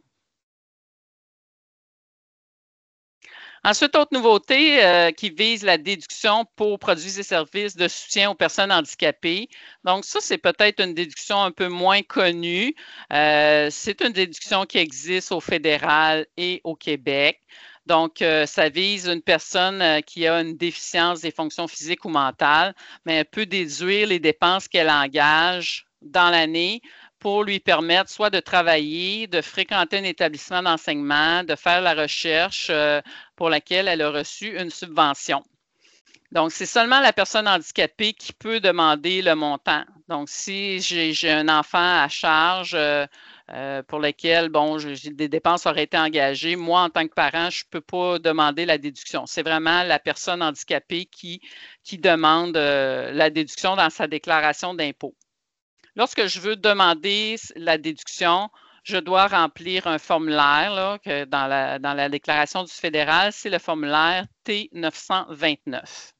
Ensuite, autre nouveauté qui vise la déduction pour produits et services de soutien aux personnes handicapées. Donc, ça, c'est peut-être une déduction un peu moins connue. C'est une déduction qui existe au fédéral et au Québec. Donc, ça vise une personne qui a une déficience des fonctions physiques ou mentales, mais elle peut déduire les dépenses qu'elle engage dans l'année pour lui permettre soit de travailler, de fréquenter un établissement d'enseignement, de faire la recherche pour laquelle elle a reçu une subvention. Donc, c'est seulement la personne handicapée qui peut demander le montant. Donc, si j'ai un enfant à charge pour lequel, bon, des dépenses auraient été engagées, moi, en tant que parent, je ne peux pas demander la déduction. C'est vraiment la personne handicapée qui demande la déduction dans sa déclaration d'impôt. Lorsque je veux demander la déduction, je dois remplir un formulaire là, que dans la déclaration du fédéral, c'est le formulaire T929.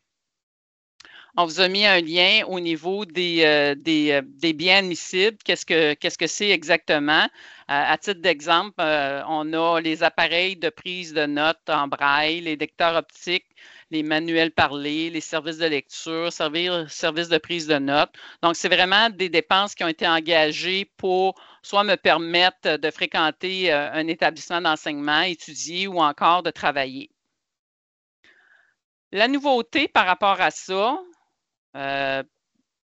On vous a mis un lien au niveau des biens admissibles. Qu'est-ce que c'est exactement? À titre d'exemple, on a les appareils de prise de notes en braille, les lecteurs optiques, les manuels parlés, les services de lecture, services de prise de notes. Donc, c'est vraiment des dépenses qui ont été engagées pour soit me permettre de fréquenter un établissement d'enseignement, étudier ou encore de travailler. La nouveauté par rapport à ça,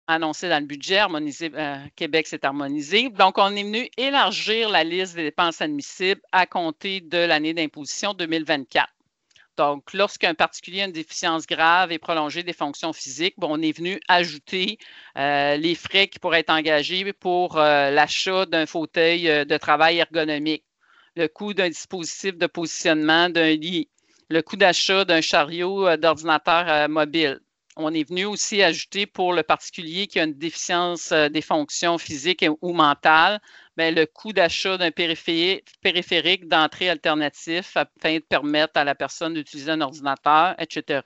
annoncé dans le budget, Québec s'est harmonisé. Donc, on est venu élargir la liste des dépenses admissibles à compter de l'année d'imposition 2024. Donc, lorsqu'un particulier a une déficience grave et prolongée des fonctions physiques, bon, on est venu ajouter les frais qui pourraient être engagés pour l'achat d'un fauteuil de travail ergonomique, le coût d'un dispositif de positionnement d'un lit, le coût d'achat d'un chariot d'ordinateur mobile. On est venu aussi ajouter pour le particulier qui a une déficience des fonctions physiques ou mentales, bien, le coût d'achat d'un périphérique d'entrée alternatif afin de permettre à la personne d'utiliser un ordinateur, etc.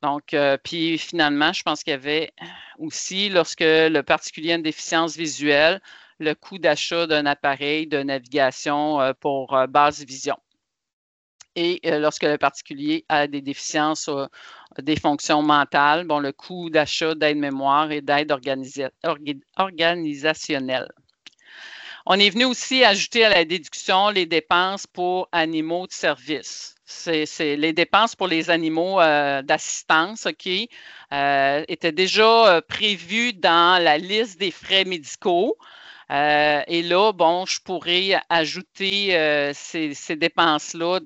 Donc, puis finalement, je pense qu'il y avait aussi, lorsque le particulier a une déficience visuelle, le coût d'achat d'un appareil de navigation pour basse vision. Et lorsque le particulier a des déficiences, des fonctions mentales, bon, le coût d'achat d'aide mémoire et d'aide organisationnelle. On est venu aussi ajouter à la déduction les dépenses pour animaux de service. C'est les dépenses pour les animaux d'assistance, OK, étaient déjà prévues dans la liste des frais médicaux. Et là, bon, je pourrais ajouter ces dépenses-là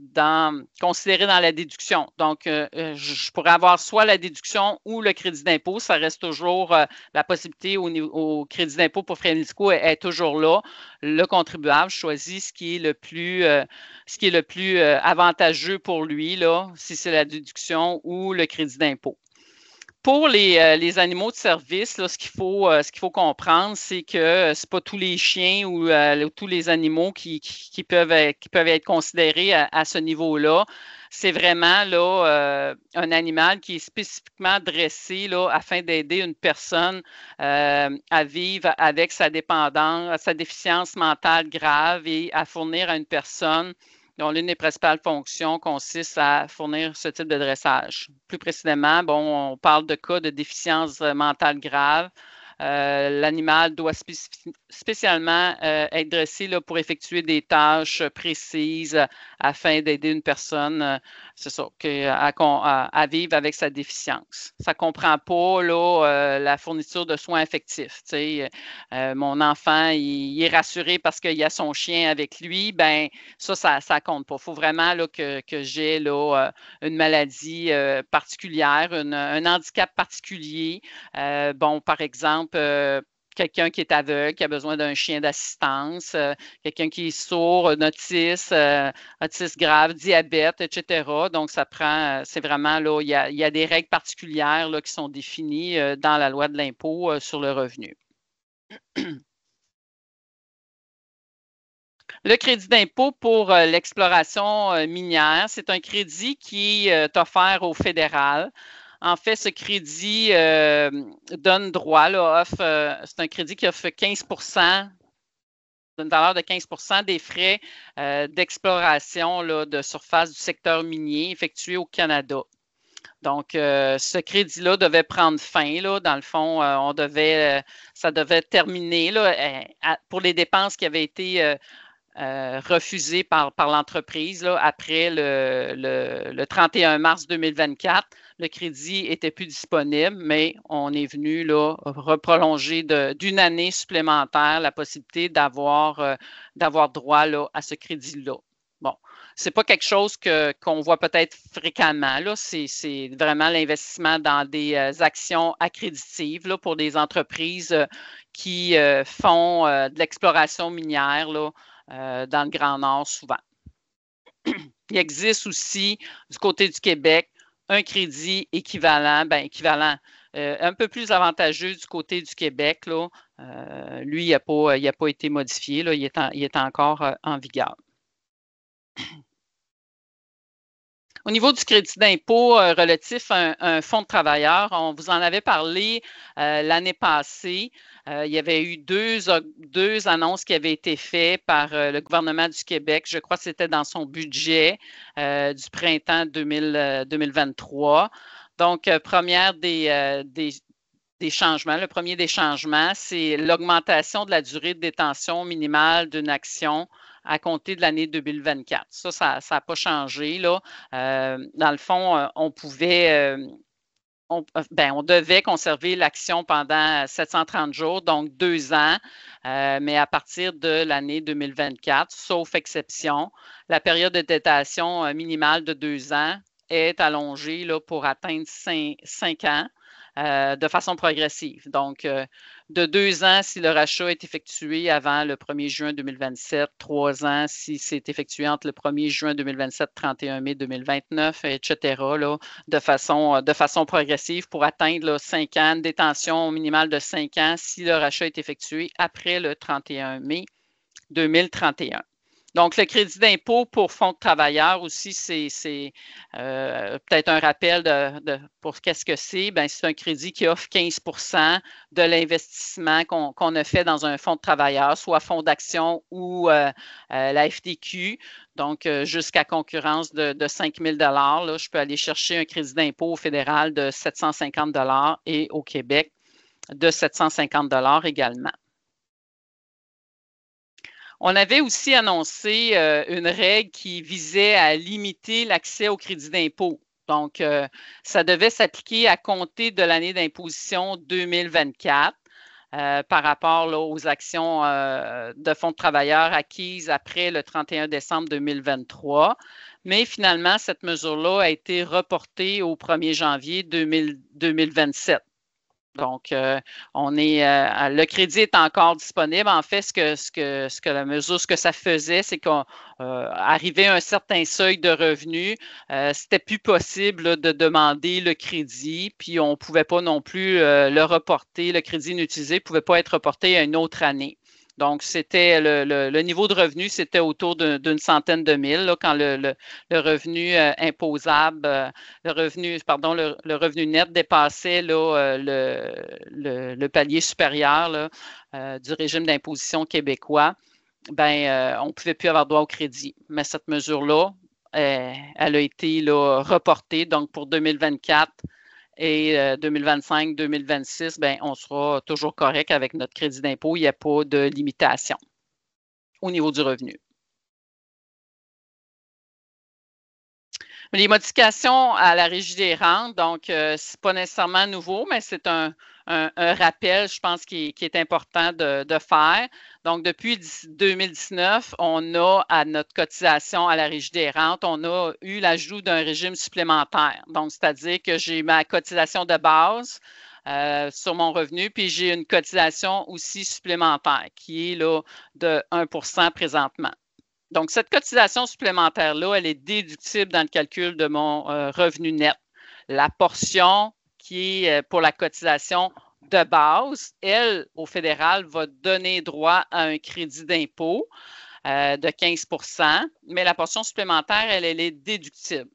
considérées dans la déduction. Donc, je pourrais avoir soit la déduction ou le crédit d'impôt. Ça reste toujours la possibilité au crédit d'impôt pour frais médicaux est toujours là. Le contribuable choisit ce qui est le plus avantageux pour lui, là, si c'est la déduction ou le crédit d'impôt. Pour les animaux de service, là, ce qu'il faut comprendre, c'est que ce n'est pas tous les chiens ou tous les animaux qui peuvent être considérés à ce niveau-là. C'est vraiment là, un animal qui est spécifiquement dressé là, afin d'aider une personne à vivre avec sa dépendance, sa déficience mentale grave et à fournir à une personne dont l'une des principales fonctions consiste à fournir ce type de dressage. Plus précisément, bon, on parle de cas de déficience mentale grave. L'animal doit spécialement être dressé là, pour effectuer des tâches précises afin d'aider une personne, c'est ça, à vivre avec sa déficience. Ça ne comprend pas là, la fourniture de soins affectifs. Mon enfant, il est rassuré parce qu'il a son chien avec lui, ben ça ne compte pas. Il faut vraiment là, que j'ai là, une maladie particulière, un handicap particulier. Bon, par exemple, quelqu'un qui est aveugle, qui a besoin d'un chien d'assistance, quelqu'un qui est sourd, un autiste grave, diabète, etc. Donc, c'est vraiment là, il y a des règles particulières là, qui sont définies dans la loi de l'impôt sur le revenu. Le crédit d'impôt pour l'exploration minière, c'est un crédit qui est offert au fédéral. En fait, ce crédit donne droit, c'est un crédit qui offre 15 d'une valeur de 15 des frais d'exploration de surface du secteur minier effectué au Canada. Donc, ce crédit-là devait prendre fin. Là, dans le fond, ça devait terminer là, pour les dépenses qui avaient été refusées par l'entreprise après le 31 mars 2024. Le crédit n'était plus disponible, mais on est venu là, reprolonger d'une année supplémentaire la possibilité d'avoir droit là, à ce crédit-là. Bon, ce n'est pas quelque chose qu'on voit peut-être fréquemment. Là. C'est vraiment l'investissement dans des actions accréditives là, pour des entreprises qui font de l'exploration minière là, dans le Grand Nord souvent. Il existe aussi du côté du Québec un crédit équivalent, un peu plus avantageux du côté du Québec. Là. Lui, il n'a pas été modifié, là, il est encore en vigueur. Au niveau du crédit d'impôt relatif à un fonds de travailleurs, on vous en avait parlé l'année passée. Il y avait eu deux annonces qui avaient été faites par le gouvernement du Québec. Je crois que c'était dans son budget du printemps 2023. Donc, le premier des changements, c'est l'augmentation de la durée de détention minimale d'une action à compter de l'année 2024. Ça n'a pas changé. Là. Dans le fond, on devait conserver l'action pendant 730 jours, donc 2 ans, mais à partir de l'année 2024, sauf exception, la période de détention minimale de 2 ans est allongée là, pour atteindre 5 ans. De façon progressive. Donc, de 2 ans si le rachat est effectué avant le 1er juin 2027, 3 ans si c'est effectué entre le 1er juin 2027 et 31 mai 2029, etc., là, de façon progressive pour atteindre là, 5 ans, une détention minimale de 5 ans si le rachat est effectué après le 31 mai 2031. Donc, le crédit d'impôt pour fonds de travailleurs aussi, c'est peut-être un rappel pour qu'est-ce que c'est. Bien, c'est un crédit qui offre 15 de l'investissement qu'on a fait dans un fonds de travailleurs, soit fonds d'action ou la FTQ. Donc, jusqu'à concurrence de 5 000 là, je peux aller chercher un crédit d'impôt au fédéral de 750 et au Québec de 750 également. On avait aussi annoncé une règle qui visait à limiter l'accès au crédit d'impôt. Donc, ça devait s'appliquer à compter de l'année d'imposition 2024 par rapport là, aux actions de fonds de travailleurs acquises après le 31 décembre 2023. Mais finalement, cette mesure-là a été reportée au 1er janvier 2027. Donc, le crédit est encore disponible. En fait, ce que ça faisait, c'est qu'arrivé à un certain seuil de revenus, c'était plus possible là, de demander le crédit, puis on ne pouvait pas non plus le reporter. Le crédit inutilisé ne pouvait pas être reporté à une autre année. Donc, c'était le niveau de revenu, c'était autour d'une centaine de mille là, quand le revenu imposable, le revenu net dépassait là, le palier supérieur là, du régime d'imposition québécois. Ben, on ne pouvait plus avoir droit au crédit. Mais cette mesure-là, elle a été là, reportée. Donc, pour 2024, et 2025-2026, ben, on sera toujours correct avec notre crédit d'impôt. Il n'y a pas de limitation au niveau du revenu. Les modifications à la Régie des rentes, donc, ce n'est pas nécessairement nouveau, mais c'est un rappel, je pense, qui est important de faire. Donc, depuis 2019, on a à notre cotisation à la Régie des rentes, on a eu l'ajout d'un régime supplémentaire. Donc, c'est-à-dire que j'ai ma cotisation de base sur mon revenu, puis j'ai une cotisation aussi supplémentaire qui est là de 1 % présentement. Donc, cette cotisation supplémentaire-là, elle est déductible dans le calcul de mon revenu net. La portion qui est pour la cotisation de base, elle, au fédéral, va donner droit à un crédit d'impôt. de 15 %, mais la portion supplémentaire, elle est déductible.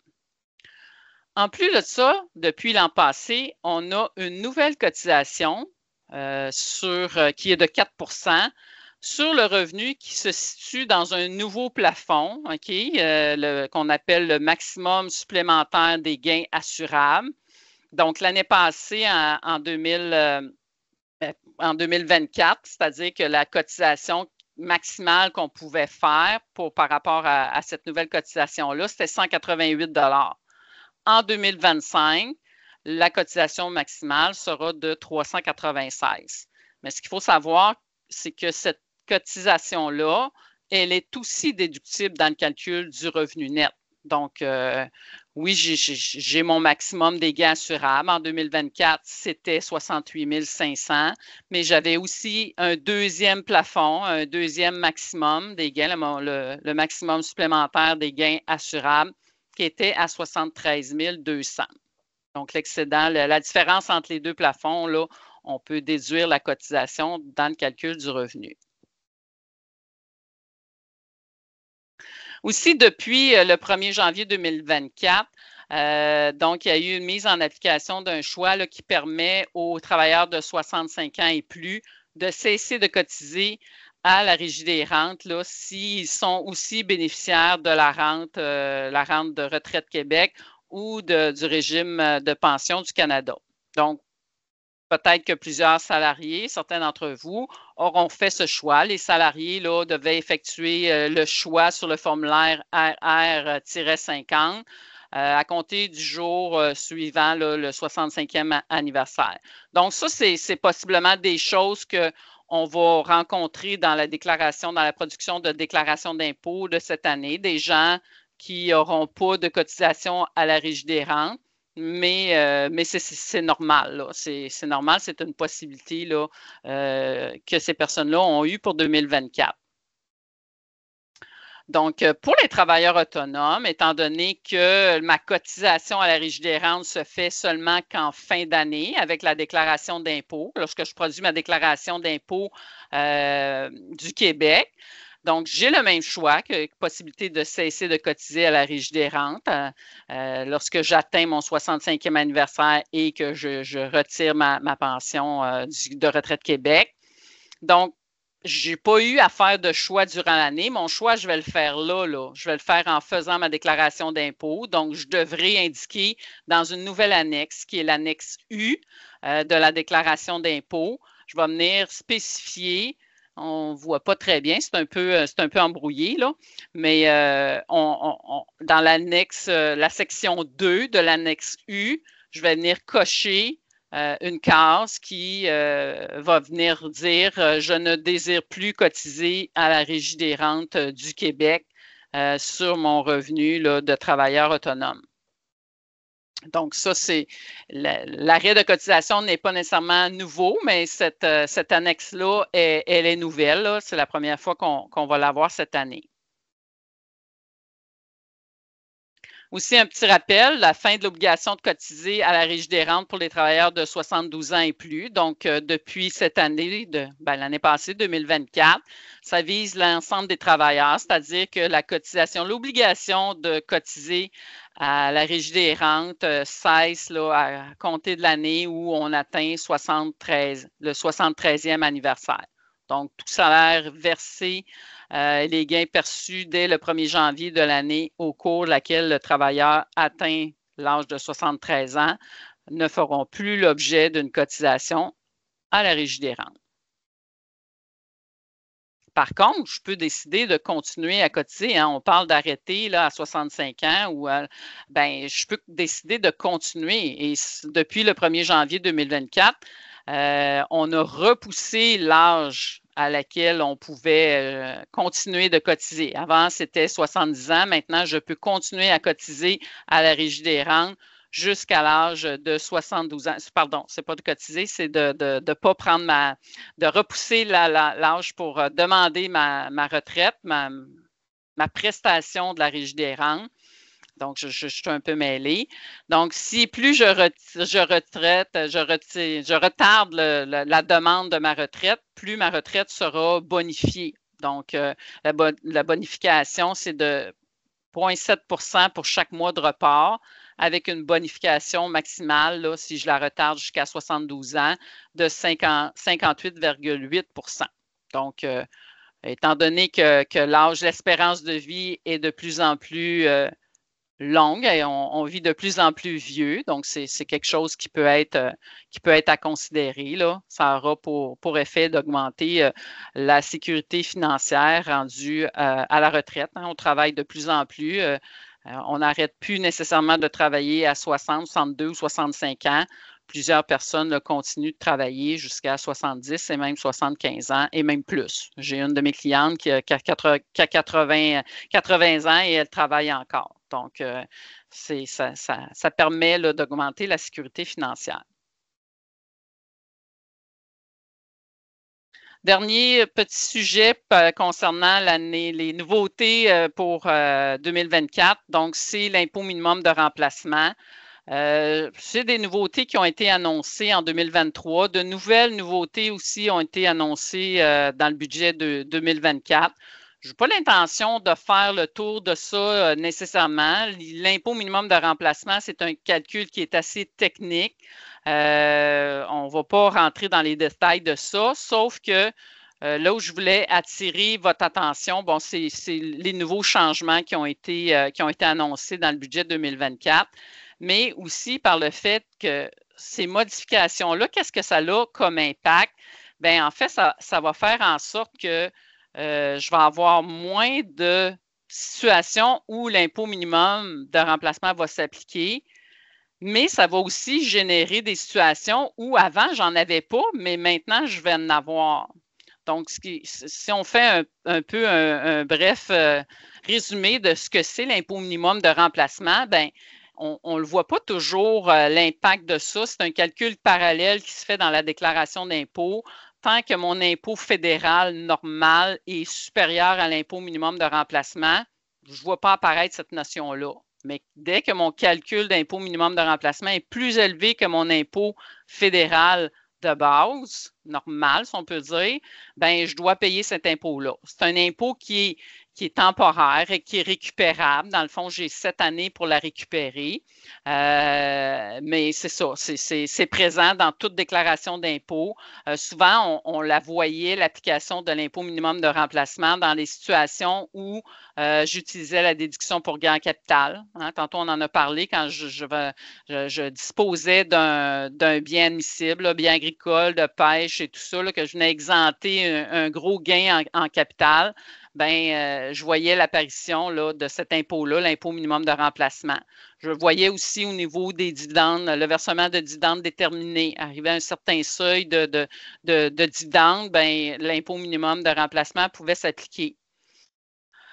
En plus de ça, depuis l'an passé, on a une nouvelle cotisation qui est de 4 % sur le revenu qui se situe dans un nouveau plafond, qu'on appelle le maximum supplémentaire des gains assurables. Donc, l'année passée, en 2024, c'est-à-dire que la cotisation maximale qu'on pouvait faire par rapport à cette nouvelle cotisation-là, c'était 188 $. En 2025, la cotisation maximale sera de 396. Mais ce qu'il faut savoir, c'est que cette cotisation-là, elle est aussi déductible dans le calcul du revenu net. Donc, oui, j'ai mon maximum des gains assurables. En 2024, c'était 68 500, mais j'avais aussi un deuxième plafond, un deuxième maximum des gains, le maximum supplémentaire des gains assurables, qui était à 73 200. Donc, l'excédent, la différence entre les deux plafonds, là, on peut déduire la cotisation dans le calcul du revenu. Aussi, depuis le 1er janvier 2024, donc, il y a eu une mise en application d'un choix là, qui permet aux travailleurs de 65 ans et plus de cesser de cotiser à la Régie des rentes s'ils sont aussi bénéficiaires de la rente de retraite Québec ou du régime de pension du Canada. Donc, peut-être que plusieurs salariés, certains d'entre vous, auront fait ce choix. Les salariés là, devaient effectuer le choix sur le formulaire RR-50 à compter du jour suivant là, le 65e anniversaire. Donc, ça, c'est possiblement des choses qu'on va rencontrer dans la production de déclaration d'impôt de cette année, des gens qui n'auront pas de cotisation à la Régie des rentes. Mais c'est normal. C'est normal, c'est une possibilité là, que ces personnes-là ont eue pour 2024. Donc, pour les travailleurs autonomes, étant donné que ma cotisation à la Régie des rentes se fait seulement qu'en fin d'année avec la déclaration d'impôt, lorsque je produis ma déclaration d'impôt du Québec, donc, j'ai le même choix que possibilité de cesser de cotiser à la Régie des rentes lorsque j'atteins mon 65e anniversaire et que je retire ma pension de retraite Québec. Donc, je n'ai pas eu à faire de choix durant l'année. Mon choix, je vais le faire là. Je vais le faire en faisant ma déclaration d'impôt. Donc, je devrais indiquer dans une nouvelle annexe, qui est l'annexe U de la déclaration d'impôt, je vais venir spécifier. On ne voit pas très bien, c'est un peu embrouillé, là. Mais dans l'annexe, la section 2 de l'annexe U, je vais venir cocher une case qui va venir dire je ne désire plus cotiser à la Régie des rentes du Québec sur mon revenu là, de travailleur autonome. Donc, ça, c'est l'arrêt de cotisation n'est pas nécessairement nouveau, mais cette annexe-là, elle est nouvelle. C'est la première fois qu'on va l'avoir cette année. Aussi, un petit rappel, la fin de l'obligation de cotiser à la Régie des rentes pour les travailleurs de 72 ans et plus. Donc, depuis cette année, l'année passée, 2024, ça vise l'ensemble des travailleurs, c'est-à-dire que l'obligation de cotiser à la Régie des rentes cesse là, à compter de l'année où on atteint le 73e anniversaire. Donc, tout salaire versé, les gains perçus dès le 1er janvier de l'année au cours de laquelle le travailleur atteint l'âge de 73 ans ne feront plus l'objet d'une cotisation à la Régie des rentes. Par contre, je peux décider de continuer à cotiser. On parle d'arrêter à 65 ans ou je peux décider de continuer. Et depuis le 1er janvier 2024, on a repoussé l'âge à laquelle on pouvait continuer de cotiser. Avant, c'était 70 ans. Maintenant, je peux continuer à cotiser à la Régie des rentes jusqu'à l'âge de 72 ans. Pardon, c'est pas de cotiser, c'est de pas prendre de repousser l'âge pour demander ma retraite, ma prestation de la Régie des rentes. Donc, je suis un peu mêlée. Donc, si plus je retarde la demande de ma retraite, plus ma retraite sera bonifiée. Donc, la bonification, c'est de 0,7 % pour chaque mois de report, avec une bonification maximale, là, si je la retarde jusqu'à 72 ans, de 58,8 %. Donc, étant donné que l'espérance de vie est de plus en plus longue et on vit de plus en plus vieux, donc c'est quelque chose qui peut être à considérer, là. Ça aura pour effet d'augmenter la sécurité financière rendue à la retraite, hein. On travaille de plus en plus. On n'arrête plus nécessairement de travailler à 60, 62 ou 65 ans. Plusieurs personnes là, continuent de travailler jusqu'à 70 et même 75 ans et même plus. J'ai une de mes clientes qui a 80 ans et elle travaille encore. Donc, ça permet là, d'augmenter la sécurité financière. Dernier petit sujet concernant les nouveautés pour 2024. Donc, c'est l'impôt minimum de remplacement. C'est des nouveautés qui ont été annoncées en 2023. De nouvelles nouveautés aussi ont été annoncées dans le budget de 2024. Je n'ai pas l'intention de faire le tour de ça nécessairement. L'impôt minimum de remplacement, c'est un calcul qui est assez technique. On ne va pas rentrer dans les détails de ça, sauf que là où je voulais attirer votre attention, bon, c'est les nouveaux changements qui ont été annoncés dans le budget 2024, mais aussi par le fait que ces modifications-là, qu'est-ce que ça a comme impact? Bien, en fait, ça va faire en sorte que je vais avoir moins de situations où l'impôt minimum de remplacement va s'appliquer, mais ça va aussi générer des situations où avant, j'en avais pas, mais maintenant, je vais en avoir. Donc, si on fait un peu un bref résumé de ce que c'est l'impôt minimum de remplacement, bien, on ne le voit pas toujours l'impact de ça. C'est un calcul parallèle qui se fait dans la déclaration d'impôt. Tant que mon impôt fédéral normal est supérieur à l'impôt minimum de remplacement, je ne vois pas apparaître cette notion-là. Mais dès que mon calcul d'impôt minimum de remplacement est plus élevé que mon impôt fédéral de base, normal, si on peut dire, bien, je dois payer cet impôt-là. C'est un impôt qui est temporaire et qui est récupérable. Dans le fond, j'ai 7 années pour la récupérer. Mais c'est ça, c'est présent dans toute déclaration d'impôt. Souvent, on la voyait, l'application de l'impôt minimum de remplacement, dans les situations où j'utilisais la déduction pour gain en capital. Hein, tantôt, on en a parlé quand je disposais d'un bien admissible, là, bien agricole, de pêche et tout ça, là, que je venais exempter un gros gain en capital. Bien, je voyais l'apparition de cet impôt-là, l'impôt minimum de remplacement. Je voyais aussi au niveau des dividendes, le versement de dividendes déterminés. Arrivé à un certain seuil de dividendes, bien, l'impôt minimum de remplacement pouvait s'appliquer.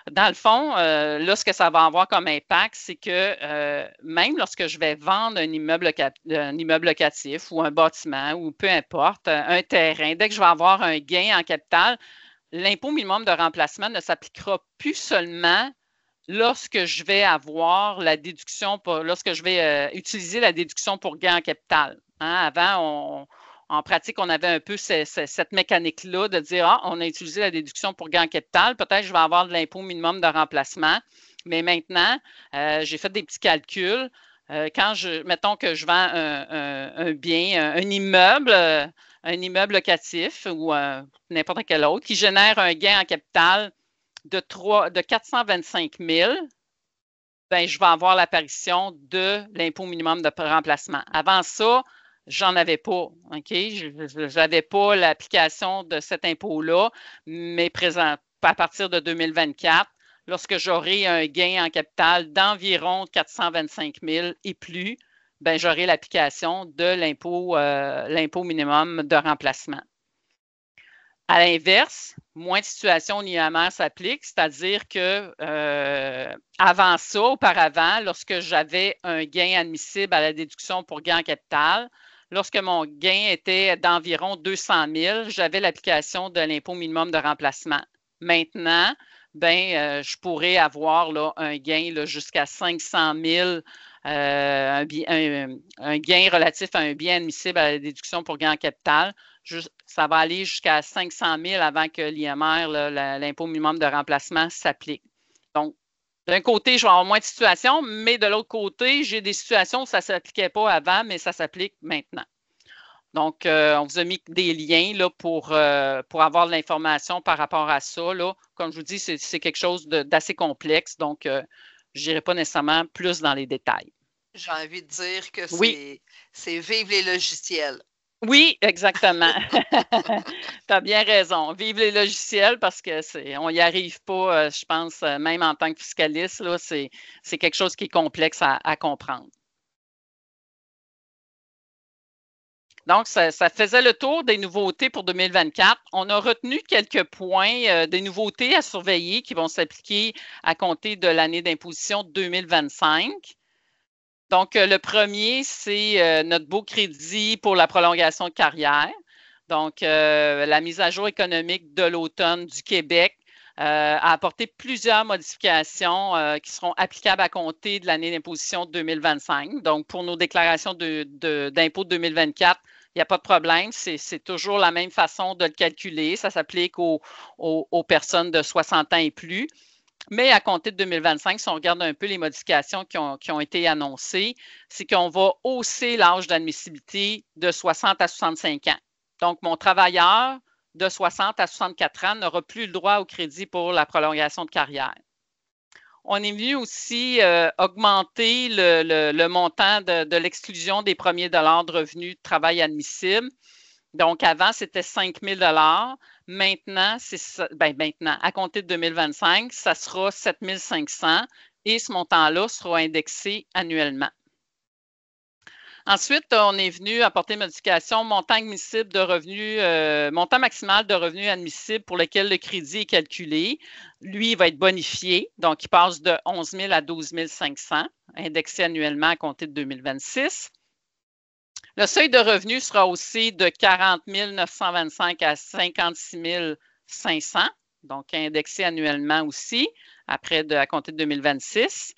Dans le fond, là, ce que ça va avoir comme impact, c'est que même lorsque je vais vendre un immeuble locatif ou un bâtiment ou peu importe, un terrain, dès que je vais avoir un gain en capital, l'impôt minimum de remplacement ne s'appliquera plus seulement lorsque je vais avoir la déduction, lorsque je vais utiliser la déduction pour gain en capital. Hein, avant, en pratique, on avait un peu cette mécanique-là de dire, on a utilisé la déduction pour gain en capital, peut-être que je vais avoir de l'impôt minimum de remplacement. Mais maintenant, j'ai fait des petits calculs. Mettons que je vends un bien, un immeuble locatif ou n'importe quel autre qui génère un gain en capital de 425 000, bien, je vais avoir l'apparition de l'impôt minimum de remplacement. Avant ça, j'en avais pas. OK? Je n'avais pas l'application de cet impôt-là, mais à partir de 2024, lorsque j'aurai un gain en capital d'environ 425 000 et plus, ben, j'aurai l'application de l'impôt minimum de remplacement. À l'inverse, moins de situations où l'IMR s'applique, c'est-à-dire que avant ça, auparavant, lorsque j'avais un gain admissible à la déduction pour gain en capital, lorsque mon gain était d'environ 200 000, j'avais l'application de l'impôt minimum de remplacement. Maintenant, ben, je pourrais avoir là, un gain jusqu'à 500 000, un gain relatif à un bien admissible à la déduction pour gain en capital. ça va aller jusqu'à 500 000 avant que l'IMR, l'impôt minimum de remplacement, s'applique. Donc, d'un côté, je vais avoir moins de situations, mais de l'autre côté, j'ai des situations où ça ne s'appliquait pas avant, mais ça s'applique maintenant. Donc, on vous a mis des liens là, pour avoir de l'information par rapport à ça. Là. Comme je vous dis, c'est quelque chose d'assez complexe, donc je n'irai pas nécessairement plus dans les détails. J'ai envie de dire que oui. c'est vive les logiciels. Oui, exactement. Tu as bien raison. Vive les logiciels parce qu'on n'y arrive pas, je pense, même en tant que fiscaliste, c'est quelque chose qui est complexe à comprendre. Donc, ça faisait le tour des nouveautés pour 2024. On a retenu quelques points des nouveautés à surveiller qui vont s'appliquer à compter de l'année d'imposition 2025. Donc, le premier, c'est notre beau crédit pour la prolongation de carrière. Donc, la mise à jour économique de l'automne du Québec a apporté plusieurs modifications qui seront applicables à compter de l'année d'imposition 2025. Donc, pour nos déclarations d'impôt de 2024, il n'y a pas de problème. C'est toujours la même façon de le calculer. Ça s'applique aux personnes de 60 ans et plus. Mais à compter de 2025, si on regarde un peu les modifications qui ont été annoncées, c'est qu'on va hausser l'âge d'admissibilité de 60 à 65 ans. Donc, mon travailleur de 60 à 64 ans n'aura plus le droit au crédit pour la prolongation de carrière. On est venu aussi augmenter le montant de l'exclusion des premiers dollars de revenus de travail admissible. Donc, avant, c'était 5 000 $. Maintenant, à compter de 2025, ça sera 7 500 et ce montant-là sera indexé annuellement. Ensuite, on est venu apporter modification montant admissible de revenus, montant maximal de revenus admissibles pour lequel le crédit est calculé. Lui, il va être bonifié, donc il passe de 11 000 à 12 500, indexé annuellement à compter de 2026. Le seuil de revenus sera aussi de 40 925 à 56 500, donc indexé annuellement aussi, à compter de 2026.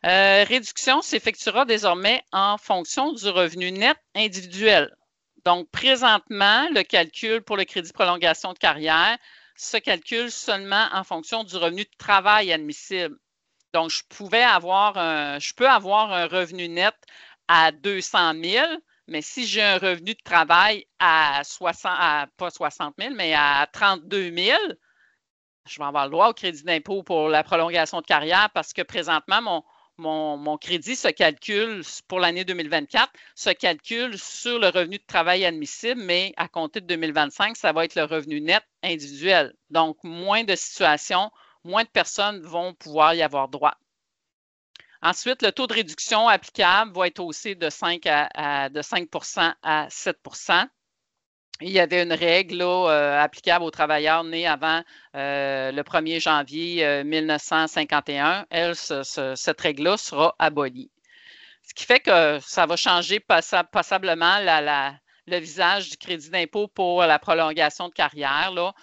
Réduction s'effectuera désormais en fonction du revenu net individuel. Donc, présentement, le calcul pour le crédit prolongation de carrière se calcule seulement en fonction du revenu de travail admissible. Donc, je peux avoir un revenu net à 200 000, mais si j'ai un revenu de travail pas 60 000, mais à 32 000, je vais avoir le droit au crédit d'impôt pour la prolongation de carrière parce que présentement, mon crédit se calcule pour l'année 2024, se calcule sur le revenu de travail admissible, mais à compter de 2025, ça va être le revenu net individuel. Donc, moins de situations, moins de personnes vont pouvoir y avoir droit. Ensuite, le taux de réduction applicable va être haussé de 5 à 7 %. Il y avait une règle là, applicable aux travailleurs nés avant le 1er janvier 1951. Cette règle-là sera abolie. Ce qui fait que ça va changer passablement le visage du crédit d'impôt pour la prolongation de carrière, là,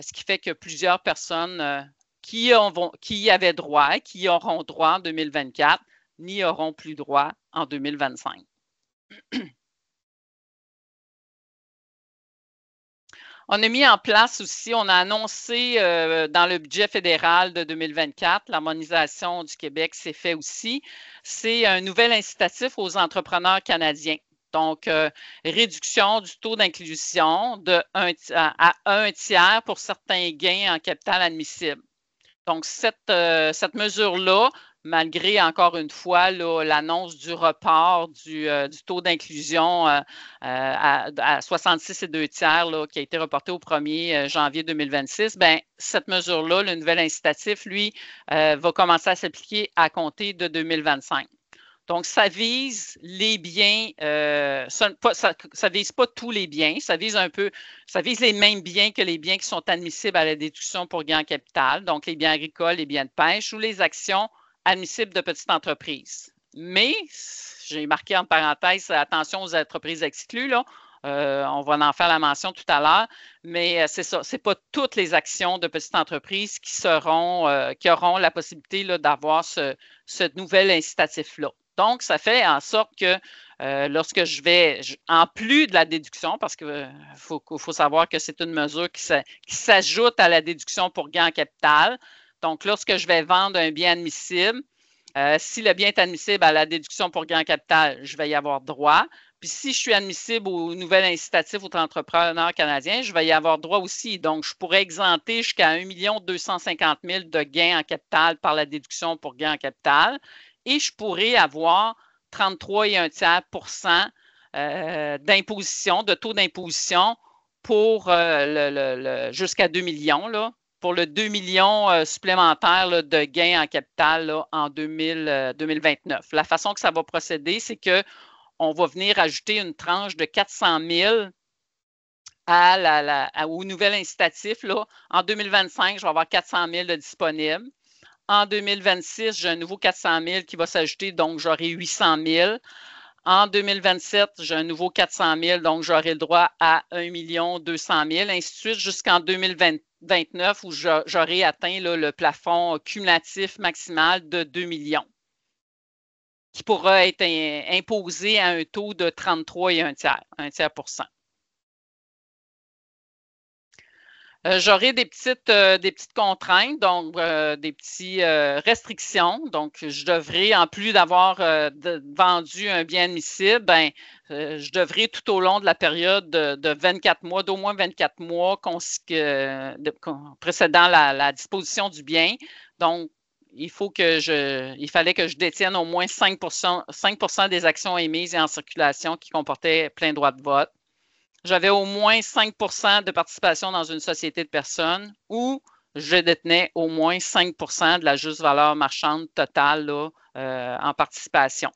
ce qui fait que plusieurs personnes qui y avaient droit, qui y auront droit en 2024, n'y auront plus droit en 2025. On a mis en place aussi, on a annoncé dans le budget fédéral de 2024, l'harmonisation du Québec s'est fait aussi. C'est un nouvel incitatif aux entrepreneurs canadiens. Donc, réduction du taux d'inclusion à 1 tiers pour certains gains en capital admissible. Donc, cette mesure-là, malgré, encore une fois, l'annonce du report du taux d'inclusion à 66 et 2 tiers là, qui a été reporté au 1er janvier 2026, bien, cette mesure-là, le nouvel incitatif, lui, va commencer à s'appliquer à compter de 2025. Donc, ça vise les biens, ça vise pas tous les biens, ça vise les mêmes biens que les biens qui sont admissibles à la déduction pour gain en capital, donc les biens agricoles, les biens de pêche ou les actions admissibles de petites entreprises. Mais, j'ai marqué en parenthèse, attention aux entreprises exclues, là. On va en faire la mention tout à l'heure, mais c'est ça, ce n'est pas toutes les actions de petites entreprises qui auront la possibilité là, d'avoir ce nouvel incitatif-là. Donc, ça fait en sorte que lorsque en plus de la déduction, parce qu'il faut savoir que c'est une mesure qui s'ajoute à la déduction pour gain en capital. Donc, lorsque je vais vendre un bien admissible, si le bien est admissible à la déduction pour gain en capital, je vais y avoir droit. Puis si je suis admissible au nouvel incitatif auto-entrepreneur canadien, je vais y avoir droit aussi. Donc, je pourrais exempter jusqu'à 1 250 000 de gains en capital par la déduction pour gain en capital. Et je pourrais avoir 33,1% d'imposition, de taux d'imposition pour jusqu'à 2 millions, là, pour le 2 millions supplémentaires là, de gains en capital là, en 2029. La façon que ça va procéder, c'est qu'on va venir ajouter une tranche de 400 000 au nouvel incitatif. Là. En 2025, je vais avoir 400 000 de disponibles. En 2026, j'ai un nouveau 400 000 qui va s'ajouter, donc j'aurai 800 000. En 2027, j'ai un nouveau 400 000, donc j'aurai le droit à 1 200 000, ainsi de suite jusqu'en 2029 où j'aurai atteint là, le plafond cumulatif maximal de 2 millions qui pourra être imposé à un taux de 33,1%. J'aurai des petites contraintes, donc des petites restrictions. Donc, je devrais, en plus d'avoir vendu un bien admissible, je devrais tout au long de la période de 24 mois, d'au moins 24 mois précédant la disposition du bien. Donc, il fallait que je détienne au moins 5% des actions émises et en circulation qui comportaient plein droit de vote. J'avais au moins 5% de participation dans une société de personnes ou je détenais au moins 5% de la juste valeur marchande totale là, en participation.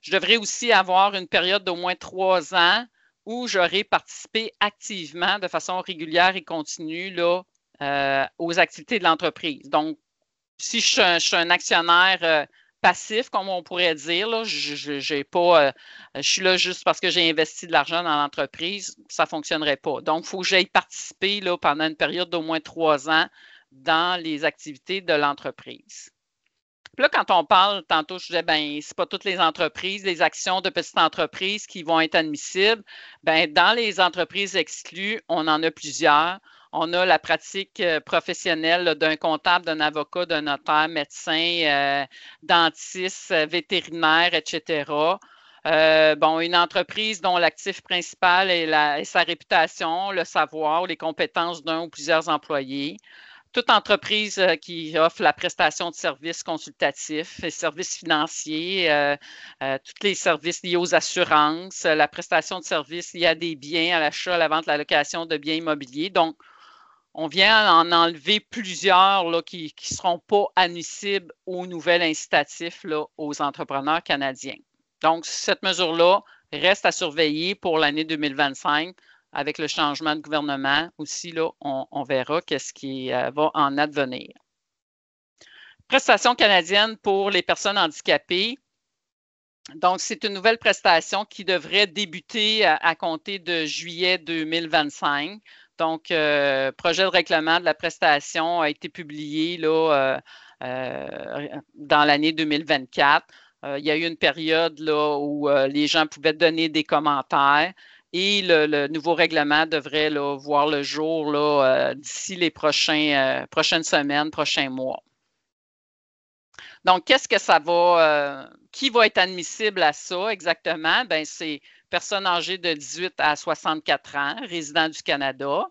Je devrais aussi avoir une période d'au moins 3 ans où j'aurais participé activement de façon régulière et continue là, aux activités de l'entreprise. Donc, si je suis un actionnaire passif, comme on pourrait dire, là, je suis là juste parce que j'ai investi de l'argent dans l'entreprise, ça ne fonctionnerait pas. Donc, il faut que j'aille participer là, pendant une période d'au moins 3 ans dans les activités de l'entreprise. Puis là, quand on parle, tantôt, je disais, c'est pas toutes les entreprises, les actions de petites entreprises qui vont être admissibles. Dans les entreprises exclues, on en a plusieurs. On a la pratique professionnelle d'un comptable, d'un avocat, d'un notaire, médecin, dentiste, vétérinaire, etc. Une entreprise dont l'actif principal est sa réputation, le savoir, les compétences d'un ou plusieurs employés. Toute entreprise qui offre la prestation de services consultatifs, les services financiers, tous les services liés aux assurances, la prestation de services liés à des biens, à l'achat, à la vente, à la location de biens immobiliers. Donc, on vient en enlever plusieurs là, qui ne seront pas admissibles au nouvel incitatif là, aux entrepreneurs canadiens. Donc, cette mesure-là reste à surveiller pour l'année 2025. Avec le changement de gouvernement aussi, là, on verra qu'est-ce qui va en advenir. Prestation canadienne pour les personnes handicapées. Donc, c'est une nouvelle prestation qui devrait débuter à compter de juillet 2025. Donc, projet de règlement de la prestation a été publié là, dans l'année 2024. Il y a eu une période là, où les gens pouvaient donner des commentaires et le nouveau règlement devrait là, voir le jour là, d'ici les prochaines semaines, prochains mois. Donc, qu'est-ce que ça va, qui va être admissible à ça exactement? C'est personnes âgées de 18 à 64 ans, résidents du Canada.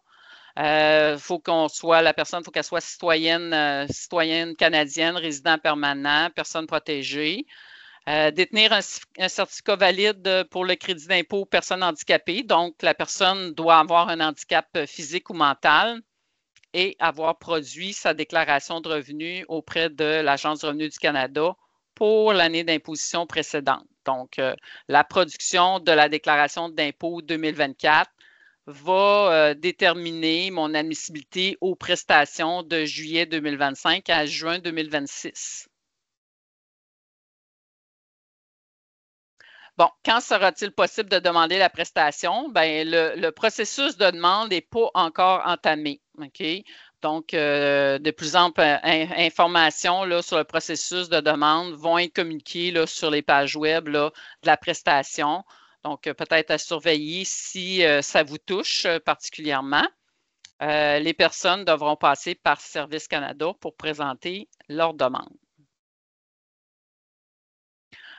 Faut la personne, il faut qu'elle soit citoyenne canadienne, résident permanent, personne protégée. Détenir un certificat valide pour le crédit d'impôt aux personnes handicapées. Donc, la personne doit avoir un handicap physique ou mental et avoir produit sa déclaration de revenus auprès de l'Agence du revenu du Canada pour l'année d'imposition précédente. Donc, la production de la déclaration d'impôt 2024 va déterminer mon admissibilité aux prestations de juillet 2025 à juin 2026. Bon, quand sera-t-il possible de demander la prestation? Le processus de demande n'est pas encore entamé. OK? Donc, de plus en plus d'informations là, sur le processus de demande vont être communiquées là, sur les pages web là, de la prestation. Donc, peut-être à surveiller si ça vous touche particulièrement. Les personnes devront passer par Service Canada pour présenter leur demande.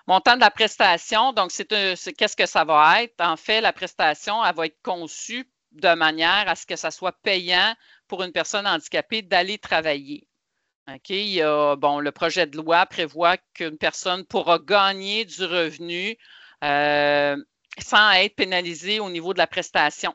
Montant de la prestation, donc qu'est-ce que ça va être? En fait, la prestation, elle va être conçue de manière à ce que ça soit payant pour une personne handicapée d'aller travailler. OK? Le projet de loi prévoit qu'une personne pourra gagner du revenu sans être pénalisée au niveau de la prestation.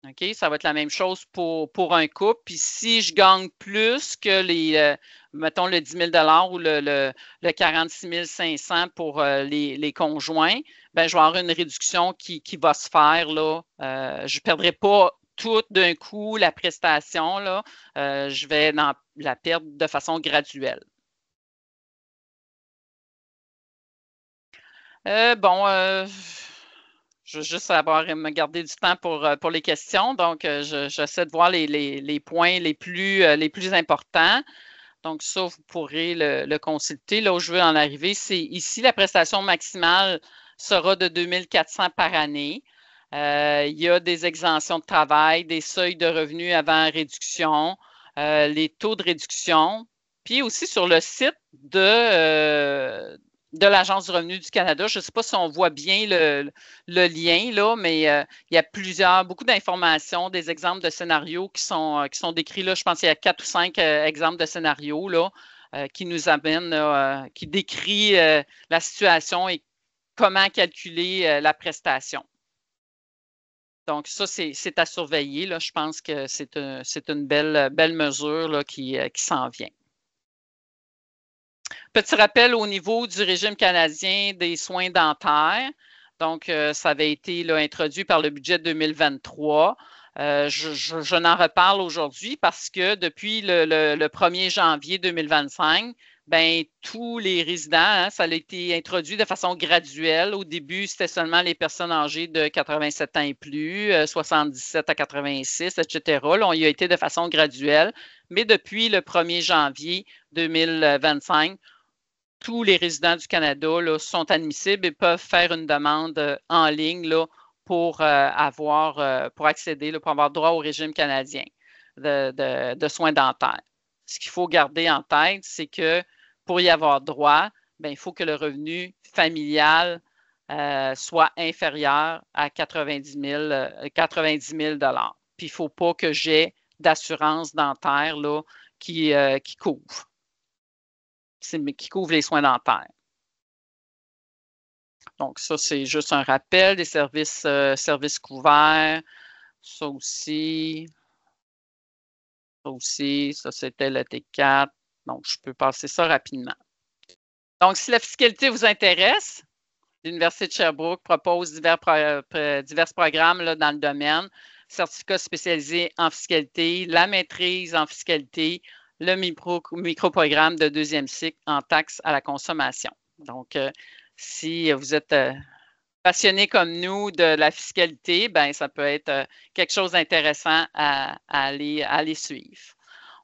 OK? Ça va être la même chose pour un couple. Puis si je gagne plus que mettons le 10 000 ou le 46 500 pour les conjoints, ben, je vais avoir une réduction qui va se faire. Là. Je ne perdrai pas tout d'un coup la prestation. Là. Je vais la perdre de façon graduelle. Je veux juste me garder du temps pour les questions. Donc, j'essaie de voir les points les plus importants. Donc, ça, vous pourrez le consulter. Là où je veux en arriver, c'est ici, la prestation maximale sera de 2 400 par année. Il y a des exemptions de travail, des seuils de revenus avant réduction, les taux de réduction. Puis aussi sur le site de l'Agence du revenu du Canada. Je ne sais pas si on voit bien le lien, là, mais il y a beaucoup d'informations, des exemples de scénarios qui sont décrits là. Je pense qu'il y a 4 ou 5 exemples de scénarios là, qui nous amènent, qui décrit la situation et comment calculer la prestation. Donc, ça, c'est à surveiller. Là. Je pense que c'est une belle mesure là, qui s'en vient. Petit rappel au niveau du régime canadien des soins dentaires. Donc, ça avait été là, introduit par le budget 2023. Je n'en reparle aujourd'hui parce que depuis le 1er janvier 2025, ben, tous les résidents, ça a été introduit de façon graduelle. Au début, c'était seulement les personnes âgées de 87 ans et plus, 77 à 86, etc. Là, on y a été de façon graduelle. Mais depuis le 1er janvier 2025, tous les résidents du Canada là, sont admissibles et peuvent faire une demande en ligne là, pour accéder, là, pour avoir droit au régime canadien de soins dentaires. Ce qu'il faut garder en tête, c'est que pour y avoir droit, bien, il faut que le revenu familial soit inférieur à 90 000 Puis il ne faut pas que j'ai d'assurance dentaire là, qui couvre les soins dentaires. Donc, ça, c'est juste un rappel des services couverts. Ça aussi, ça, c'était le T4. Donc, je peux passer ça rapidement. Donc, si la fiscalité vous intéresse, l'Université de Sherbrooke propose divers programmes là, dans le domaine. Certificat spécialisé en fiscalité, la maîtrise en fiscalité, le microprogramme de 2e cycle en taxes à la consommation. Donc, si vous êtes passionné comme nous de la fiscalité, bien, ça peut être quelque chose d'intéressant à aller suivre.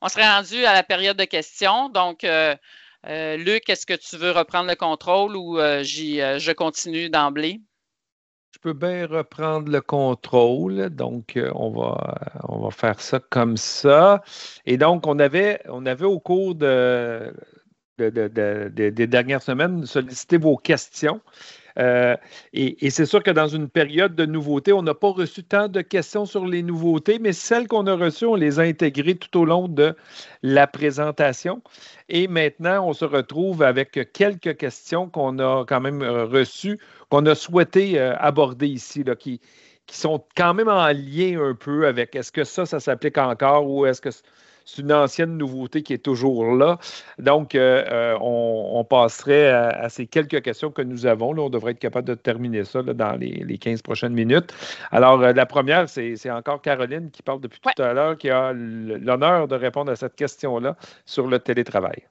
On serait rendu à la période de questions. Donc, Luc, est-ce que tu veux reprendre le contrôle ou je continue d'emblée? Je peux bien reprendre le contrôle. Donc, on va faire ça comme ça. Et donc, on avait au cours des dernières semaines sollicité vos questions. Et c'est sûr que dans une période de nouveautés, on n'a pas reçu tant de questions sur les nouveautés, mais celles qu'on a reçues, on les a intégrées tout au long de la présentation. Et maintenant, on se retrouve avec quelques questions qu'on a quand même reçues, qu'on a souhaité aborder ici, là, qui sont quand même en lien un peu avec est-ce que ça s'applique encore ou est-ce que c'est une ancienne nouveauté qui est toujours là. Donc, on passerait à ces quelques questions que nous avons. Là, on devrait être capable de terminer ça là, dans les 15 prochaines minutes. Alors, la première, c'est encore Caroline qui parle depuis tout à l'heure, qui a l'honneur de répondre à cette question-là sur le télétravail.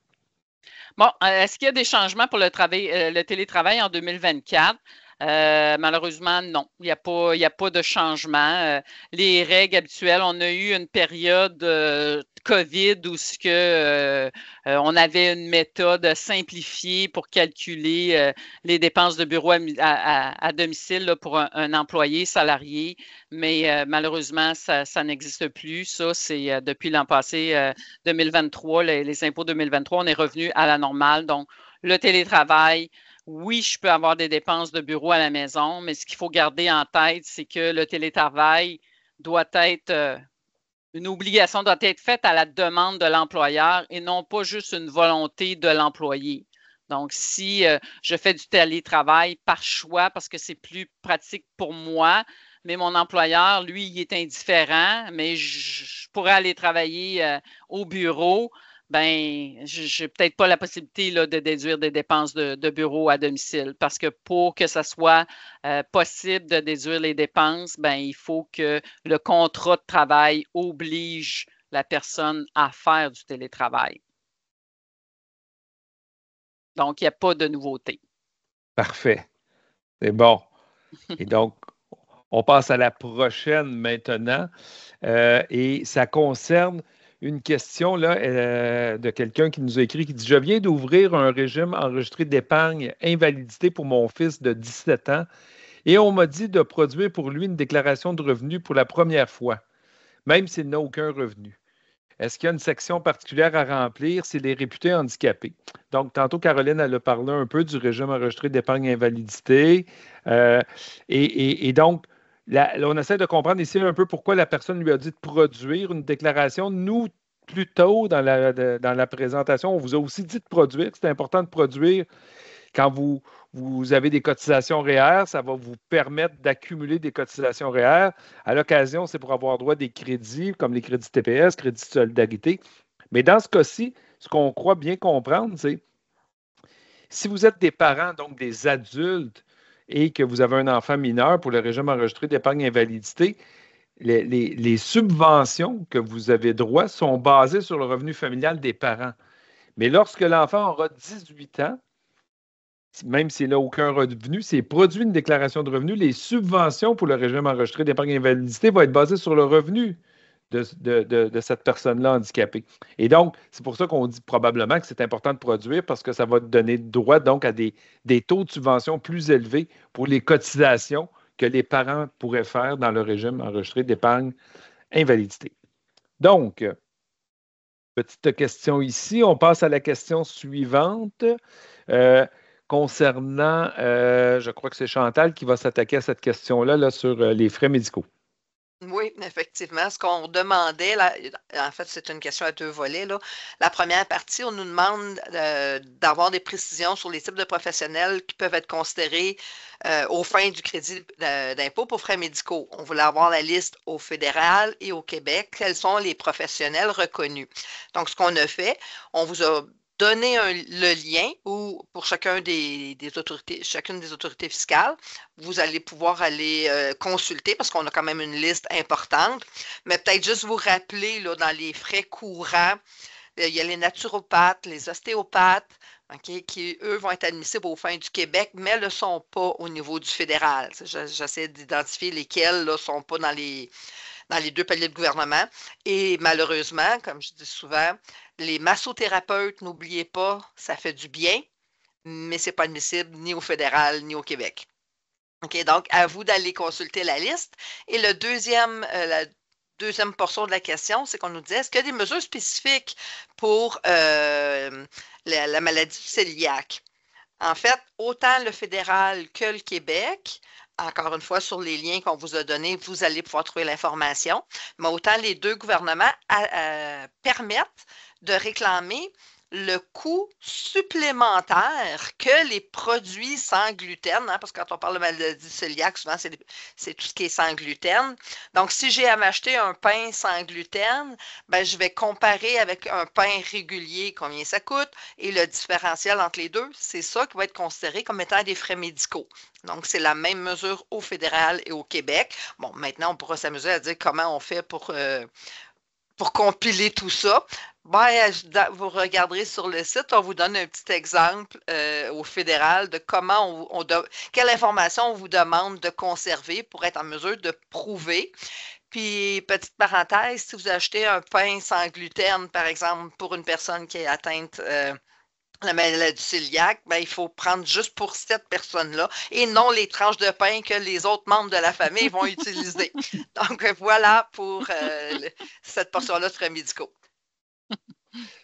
Bon, est-ce qu'il y a des changements pour le télétravail en 2024? Malheureusement, non. Il n'y a pas de changement. Les règles habituelles, on a eu une période COVID où on avait une méthode simplifiée pour calculer les dépenses de bureau à domicile là, pour un employé salarié, mais malheureusement, ça n'existe plus. Ça, c'est depuis l'an passé, 2023, les impôts 2023, on est revenu à la normale. Donc, le télétravail, oui, je peux avoir des dépenses de bureau à la maison, mais ce qu'il faut garder en tête, c'est que le télétravail doit être, une obligation doit être faite à la demande de l'employeur et non pas juste une volonté de l'employé. Donc, si je fais du télétravail par choix parce que c'est plus pratique pour moi, mais mon employeur, lui, il est indifférent, mais je pourrais aller travailler au bureau, ben, je n'ai peut-être pas la possibilité là, de déduire des dépenses de bureau à domicile parce que pour que ça soit possible de déduire les dépenses, ben, il faut que le contrat de travail oblige la personne à faire du télétravail. Donc, il n'y a pas de nouveauté. Parfait. C'est bon. Et donc, on passe à la prochaine maintenant. Et ça concerne une question là, de quelqu'un qui nous a écrit, qui dit « Je viens d'ouvrir un régime enregistré d'épargne invalidité pour mon fils de 17 ans et on m'a dit de produire pour lui une déclaration de revenus pour la première fois, même s'il n'a aucun revenu. Est-ce qu'il y a une section particulière à remplir s'il est réputé handicapé? » Donc, tantôt, Caroline, elle a parlé un peu du régime enregistré d'épargne invalidité. Et donc, là, on essaie de comprendre ici un peu pourquoi la personne lui a dit de produire une déclaration. Nous, plus tôt dans la présentation, on vous a aussi dit de produire. C'est important de produire quand vous avez des cotisations REER, ça va vous permettre d'accumuler des cotisations REER. À l'occasion, c'est pour avoir droit à des crédits, comme les crédits TPS, crédits de solidarité. Mais dans ce cas-ci, ce qu'on croit bien comprendre, c'est si vous êtes des parents, donc des adultes, et que vous avez un enfant mineur pour le régime enregistré d'épargne invalidité, les subventions que vous avez droit sont basées sur le revenu familial des parents. Mais lorsque l'enfant aura 18 ans, même s'il n'a aucun revenu, s'il produit une déclaration de revenus, les subventions pour le régime enregistré d'épargne invalidité vont être basées sur le revenu de cette personne-là handicapée. Et donc, c'est pour ça qu'on dit probablement que c'est important de produire parce que ça va donner droit donc à des taux de subvention plus élevés pour les cotisations que les parents pourraient faire dans le régime enregistré d'épargne invalidité. Donc, petite question ici. On passe à la question suivante. Concernant, je crois que c'est Chantal qui va s'attaquer à cette question-là là, sur les frais médicaux. Oui, effectivement. Ce qu'on demandait, là, en fait, c'est une question à deux volets, là. La première partie, on nous demande d'avoir des précisions sur les types de professionnels qui peuvent être considérés aux fins du crédit d'impôt pour frais médicaux. On voulait avoir la liste au fédéral et au Québec. Quels sont les professionnels reconnus? Donc, ce qu'on a fait, on vous a donner le lien où, pour chacune des autorités fiscales, vous allez pouvoir aller consulter parce qu'on a quand même une liste importante, mais peut-être juste vous rappeler là, dans les frais courants, il y a les naturopathes, les ostéopathes, okay, qui, eux, vont être admissibles aux fins du Québec, mais ne le sont pas au niveau du fédéral. J'essaie d'identifier lesquels ne sont pas dans les deux paliers de gouvernement. Et malheureusement, comme je dis souvent, les massothérapeutes, n'oubliez pas, ça fait du bien, mais ce n'est pas admissible ni au fédéral ni au Québec. OK, donc, à vous d'aller consulter la liste. Et la deuxième portion de la question, c'est qu'on nous dit, est-ce qu'il y a des mesures spécifiques pour la maladie cœliaque? En fait, autant le fédéral que le Québec, encore une fois, sur les liens qu'on vous a donnés, vous allez pouvoir trouver l'information, mais autant les deux gouvernements permettent de réclamer le coût supplémentaire que les produits sans gluten, hein, parce que quand on parle de maladie cœliaque, souvent c'est tout ce qui est sans gluten. Donc, si j'ai à m'acheter un pain sans gluten, ben, je vais comparer avec un pain régulier combien ça coûte et le différentiel entre les deux, c'est ça qui va être considéré comme étant des frais médicaux. Donc, c'est la même mesure au fédéral et au Québec. Bon, maintenant, on pourra s'amuser à dire comment on fait pour pour compiler tout ça, vous regarderez sur le site, on vous donne un petit exemple au fédéral de comment quelle information on vous demande de conserver pour être en mesure de prouver. Puis, petite parenthèse, si vous achetez un pain sans gluten, par exemple, pour une personne qui est atteinte la maladie cœliaque, il faut prendre juste pour cette personne-là et non les tranches de pain que les autres membres de la famille vont utiliser. Donc, voilà pour cette portion-là de frais médicaux.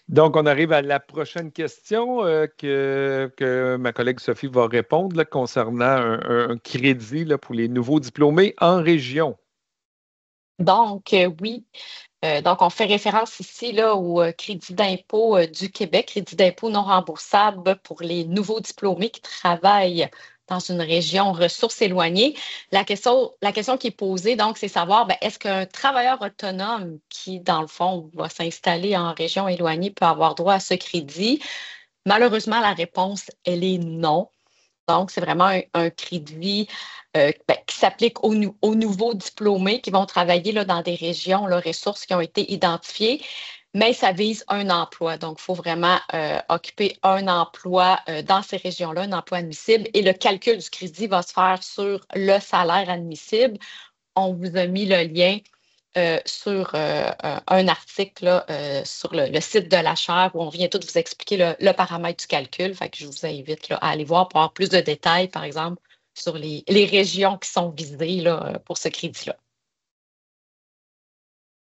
Donc, on arrive à la prochaine question que ma collègue Sophie va répondre là, concernant un crédit là, pour les nouveaux diplômés en région. Donc, oui. Donc, on fait référence ici là, au crédit d'impôt du Québec, crédit d'impôt non remboursable pour les nouveaux diplômés qui travaillent dans une région ressources éloignées. La question qui est posée, donc, c'est savoir, est-ce qu'un travailleur autonome qui, dans le fond, va s'installer en région éloignée peut avoir droit à ce crédit? Malheureusement, la réponse, elle est non. Donc, c'est vraiment un crédit qui s'applique aux nouveaux diplômés qui vont travailler là, dans des régions, là, ressources qui ont été identifiées, mais ça vise un emploi. Donc, il faut vraiment occuper un emploi dans ces régions-là, un emploi admissible, et le calcul du crédit va se faire sur le salaire admissible. On vous a mis le lien sur un article là, sur le site de la chaire où on vient tout vous expliquer le paramètre du calcul. Fait que je vous invite là, à aller voir pour avoir plus de détails, par exemple, sur les régions qui sont visées là, pour ce crédit-là.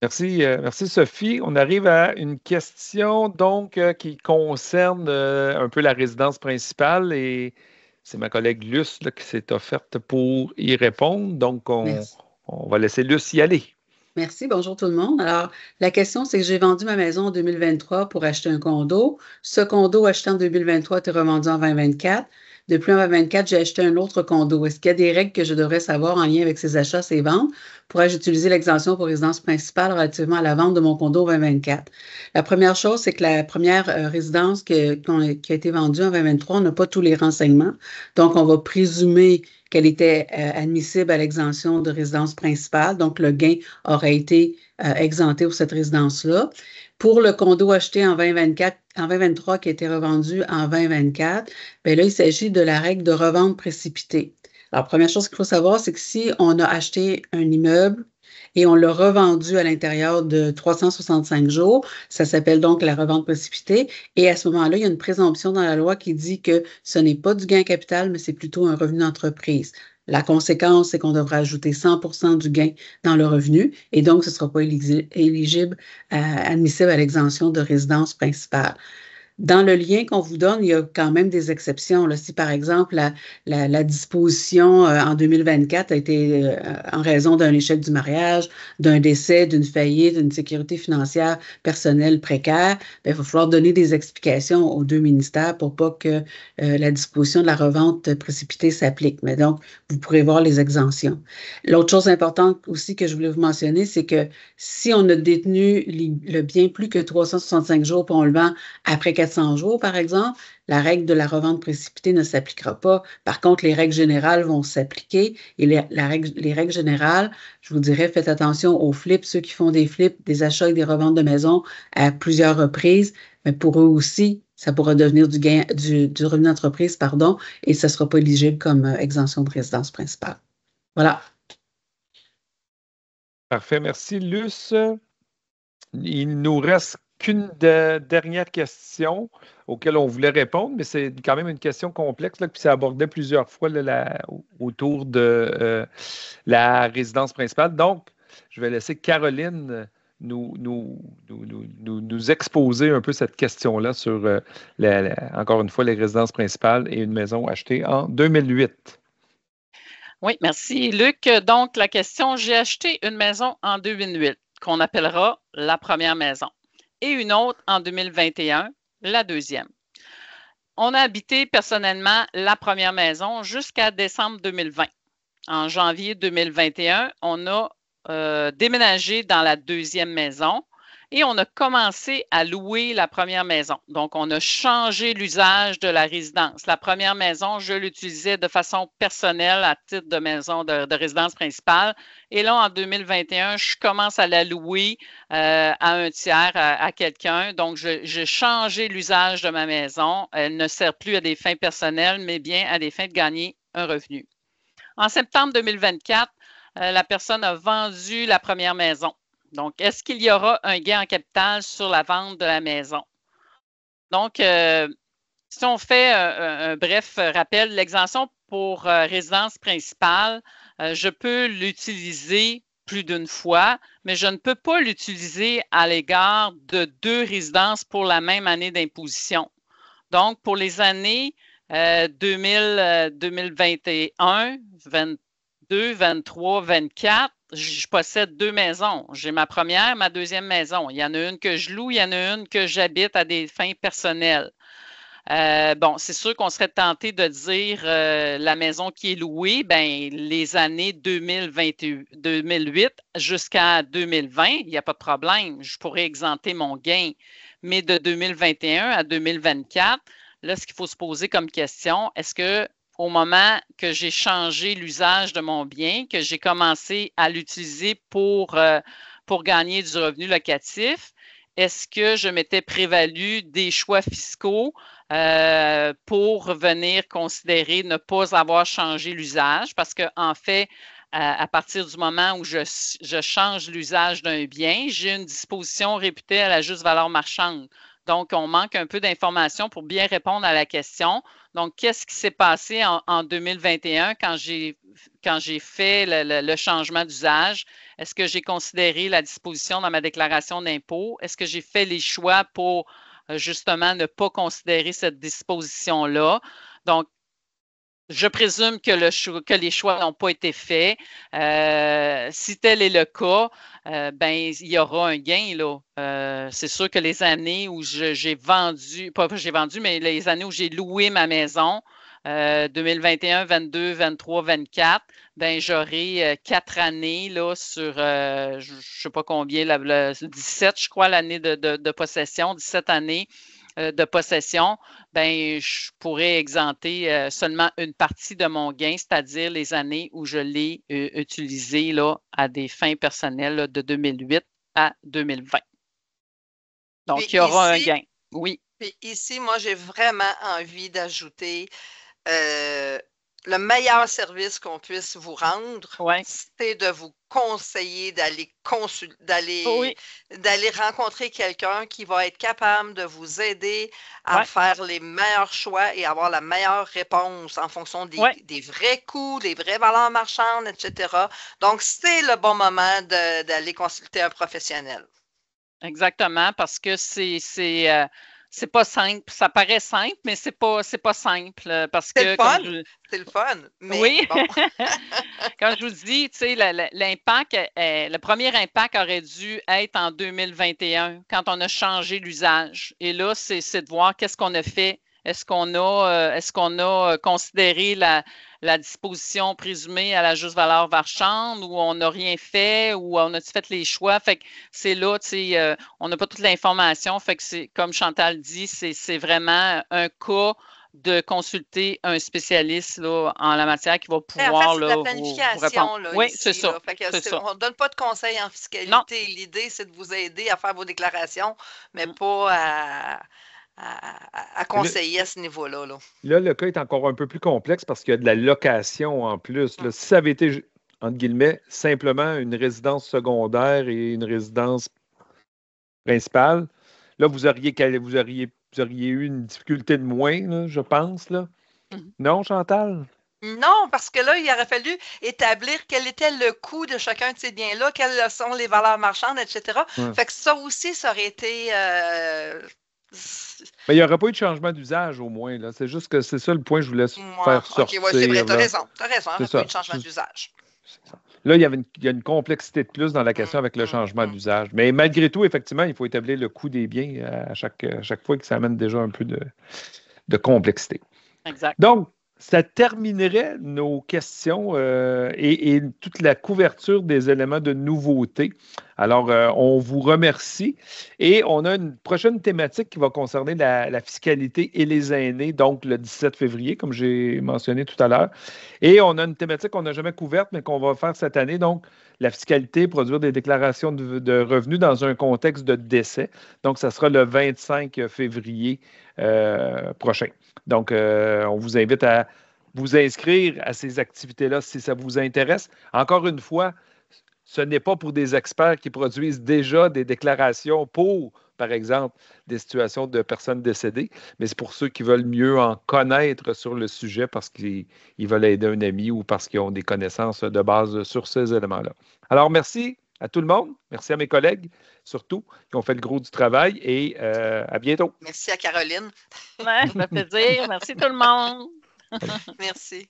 Merci Sophie. On arrive à une question donc qui concerne un peu la résidence principale et c'est ma collègue Luce là, qui s'est offerte pour y répondre. Donc, on va laisser Luce y aller. Merci, bonjour tout le monde. Alors, la question, c'est que j'ai vendu ma maison en 2023 pour acheter un condo. Ce condo acheté en 2023 était revendu en 2024. Depuis en 2024, j'ai acheté un autre condo. Est-ce qu'il y a des règles que je devrais savoir en lien avec ces achats, ces ventes? Pourrais-je utiliser l'exemption pour résidence principale relativement à la vente de mon condo en 2024? La première chose, c'est que la première résidence qui a été vendue en 2023, on n'a pas tous les renseignements. Donc, on va présumer qu'elle était admissible à l'exemption de résidence principale. Donc, le gain aurait été exempté pour cette résidence-là. Pour le condo acheté en 2023 qui a été revendu en 2024, bien là, il s'agit de la règle de revente précipitée. Alors, première chose qu'il faut savoir, c'est que si on a acheté un immeuble et on l'a revendu à l'intérieur de 365 jours, ça s'appelle donc la revente précipitée. Et à ce moment-là, il y a une présomption dans la loi qui dit que ce n'est pas du gain capital, mais c'est plutôt un revenu d'entreprise. La conséquence, c'est qu'on devra ajouter 100% du gain dans le revenu et donc ce ne sera pas admissible à l'exemption de résidence principale. Dans le lien qu'on vous donne, il y a quand même des exceptions. Là, si, par exemple, la disposition en 2024 a été en raison d'un échec du mariage, d'un décès, d'une faillite, d'une sécurité financière personnelle précaire, bien, il va falloir donner des explications aux deux ministères pour pas que la disposition de la revente précipitée s'applique. Mais donc, vous pourrez voir les exemptions. L'autre chose importante aussi que je voulais vous mentionner, c'est que si on a détenu le bien plus que 365 jours puis on le vend après 400 jours, par exemple, la règle de la revente précipitée ne s'appliquera pas. Par contre, les règles générales vont s'appliquer et les règles générales, je vous dirais, faites attention aux flips, ceux qui font des flips, des achats et des reventes de maison à plusieurs reprises, mais pour eux aussi, ça pourra devenir du revenu d'entreprise, et ce ne sera pas éligible comme exemption de résidence principale. Voilà. Parfait, merci Luce. Il nous reste qu'une dernière question auquel on voulait répondre, mais c'est quand même une question complexe, là, puis c'est abordé plusieurs fois là, autour de la résidence principale. Donc, je vais laisser Caroline nous exposer un peu cette question-là sur, encore une fois, les résidences principales et une maison achetée en 2008. Oui, merci Luc. Donc, la question, j'ai acheté une maison en 2008 qu'on appellera la première maison et une autre en 2021, la deuxième. On a habité personnellement la première maison jusqu'à décembre 2020. En janvier 2021, on a déménagé dans la deuxième maison et on a commencé à louer la première maison. Donc, on a changé l'usage de la résidence. La première maison, je l'utilisais de façon personnelle à titre de maison de résidence principale. Et là, en 2021, je commence à la louer à un tiers, à quelqu'un. Donc, j'ai changé l'usage de ma maison. Elle ne sert plus à des fins personnelles, mais bien à des fins de gagner un revenu. En septembre 2024, la personne a vendu la première maison. Donc, est-ce qu'il y aura un gain en capital sur la vente de la maison? Donc, si on fait un bref rappel, l'exemption pour résidence principale, je peux l'utiliser plus d'une fois, mais je ne peux pas l'utiliser à l'égard de 2 résidences pour la même année d'imposition. Donc, pour les années 2021, 22, 23, 24, je possède 2 maisons. J'ai ma première, ma deuxième maison. Il y en a une que je loue, il y en a une que j'habite à des fins personnelles. Bon, c'est sûr qu'on serait tenté de dire la maison qui est louée, ben, les années 2008 jusqu'à 2020, il n'y a pas de problème. Je pourrais exempter mon gain. Mais de 2021 à 2024, là, ce qu'il faut se poser comme question, est-ce que au moment que j'ai changé l'usage de mon bien, que j'ai commencé à l'utiliser pour gagner du revenu locatif, est-ce que je m'étais prévalu des choix fiscaux pour venir considérer ne pas avoir changé l'usage? Parce qu'en fait, à partir du moment où je change l'usage d'un bien, j'ai une disposition réputée à la juste valeur marchande. Donc, on manque un peu d'informations pour bien répondre à la question. Donc, qu'est-ce qui s'est passé en 2021 quand j'ai fait le changement d'usage? Est-ce que j'ai considéré la disposition dans ma déclaration d'impôt? Est-ce que j'ai fait les choix pour justement ne pas considérer cette disposition-là? Donc, je présume que les choix n'ont pas été faits. Si tel est le cas, ben, il y aura un gain, là. C'est sûr que les années où j'ai vendu, pas j'ai vendu, mais les années où j'ai loué ma maison, 2021, 22, 23, 24, ben, j'aurai 4 années là, sur, je ne sais pas combien, 17, je crois, l'année de possession, 17 années de possession, ben, je pourrais exempter seulement une partie de mon gain, c'est-à-dire les années où je l'ai utilisé là, à des fins personnelles là, de 2008 à 2020. Donc, puis il y aura ici, un gain. Oui. Puis ici, moi, j'ai vraiment envie d'ajouter le meilleur service qu'on puisse vous rendre, Ouais. c'est de vous conseiller d'aller Oui. d'aller rencontrer quelqu'un qui va être capable de vous aider à Ouais. faire les meilleurs choix et avoir la meilleure réponse en fonction Ouais. des vrais coûts, des vraies valeurs marchandes, etc. Donc, c'est le bon moment d'aller consulter un professionnel. Exactement, parce que c'est pas simple. Ça paraît simple, mais c'est pas simple parce C'est que le fun, comme c'est le fun, mais oui, bon. quand je vous dis, tu sais, l'impact, le premier impact aurait dû être en 2021 quand on a changé l'usage. Et là, c'est de voir qu'est-ce qu'on a fait. Est-ce qu'on a considéré la disposition présumée à la juste valeur marchande ou on n'a rien fait ou on a fait les choix? Fait que c'est là, tu sais, on n'a pas toute l'information. Fait que c'est, comme Chantal dit, c'est vraiment un cas de consulter un spécialiste là, en la matière qui va pouvoir En fait, c'est de là, la vous planification répondre. là, Oui, ici. c'est ça. Là. Fait que C'est ça. on ne donne pas de conseils en Non. fiscalité. L'idée, c'est de vous aider à faire vos déclarations, mais pas à conseiller à ce niveau-là. Là. Là, le cas est encore un peu plus complexe parce qu'il y a de la location en plus. Là, si ça avait été, entre guillemets, simplement une résidence secondaire et une résidence principale, là, vous auriez eu une difficulté de moins, là, je pense. Là. Mhm. Non, Chantal? Non, parce que là, il aurait fallu établir quel était le coût de chacun de ces biens-là, quelles sont les valeurs marchandes, etc. Ouais. Fait que ça aussi, ça aurait été... Mais il n'y aurait pas eu de changement d'usage au moins. Là. C'est juste que c'est ça le point que je voulais faire sortir. OK, ouais, c'est vrai, tu as là. raison. Tu as raison, il n'y aurait pas eu de changement d'usage. Là, il y a une complexité de plus dans la question avec le changement d'usage. Mais malgré tout, effectivement, il faut établir le coût des biens à chaque fois que ça amène déjà un peu de complexité. Exact. Donc, ça terminerait nos questions et toute la couverture des éléments de nouveauté. Alors, on vous remercie et on a une prochaine thématique qui va concerner la fiscalité et les aînés, donc le 17 février, comme j'ai mentionné tout à l'heure. Et on a une thématique qu'on n'a jamais couverte, mais qu'on va faire cette année, donc la fiscalité, produire des déclarations de revenus dans un contexte de décès. Donc, ça sera le 25 février prochain. Donc, on vous invite à vous inscrire à ces activités-là si ça vous intéresse. Encore une fois, ce n'est pas pour des experts qui produisent déjà des déclarations pour, par exemple, des situations de personnes décédées, mais c'est pour ceux qui veulent mieux en connaître sur le sujet parce qu'ils veulent aider un ami ou parce qu'ils ont des connaissances de base sur ces éléments-là. Alors, merci à tout le monde. Merci à mes collègues, surtout, qui ont fait le gros du travail et à bientôt. Merci à Caroline. Ouais, ça fait plaisir. Merci tout le monde. Merci.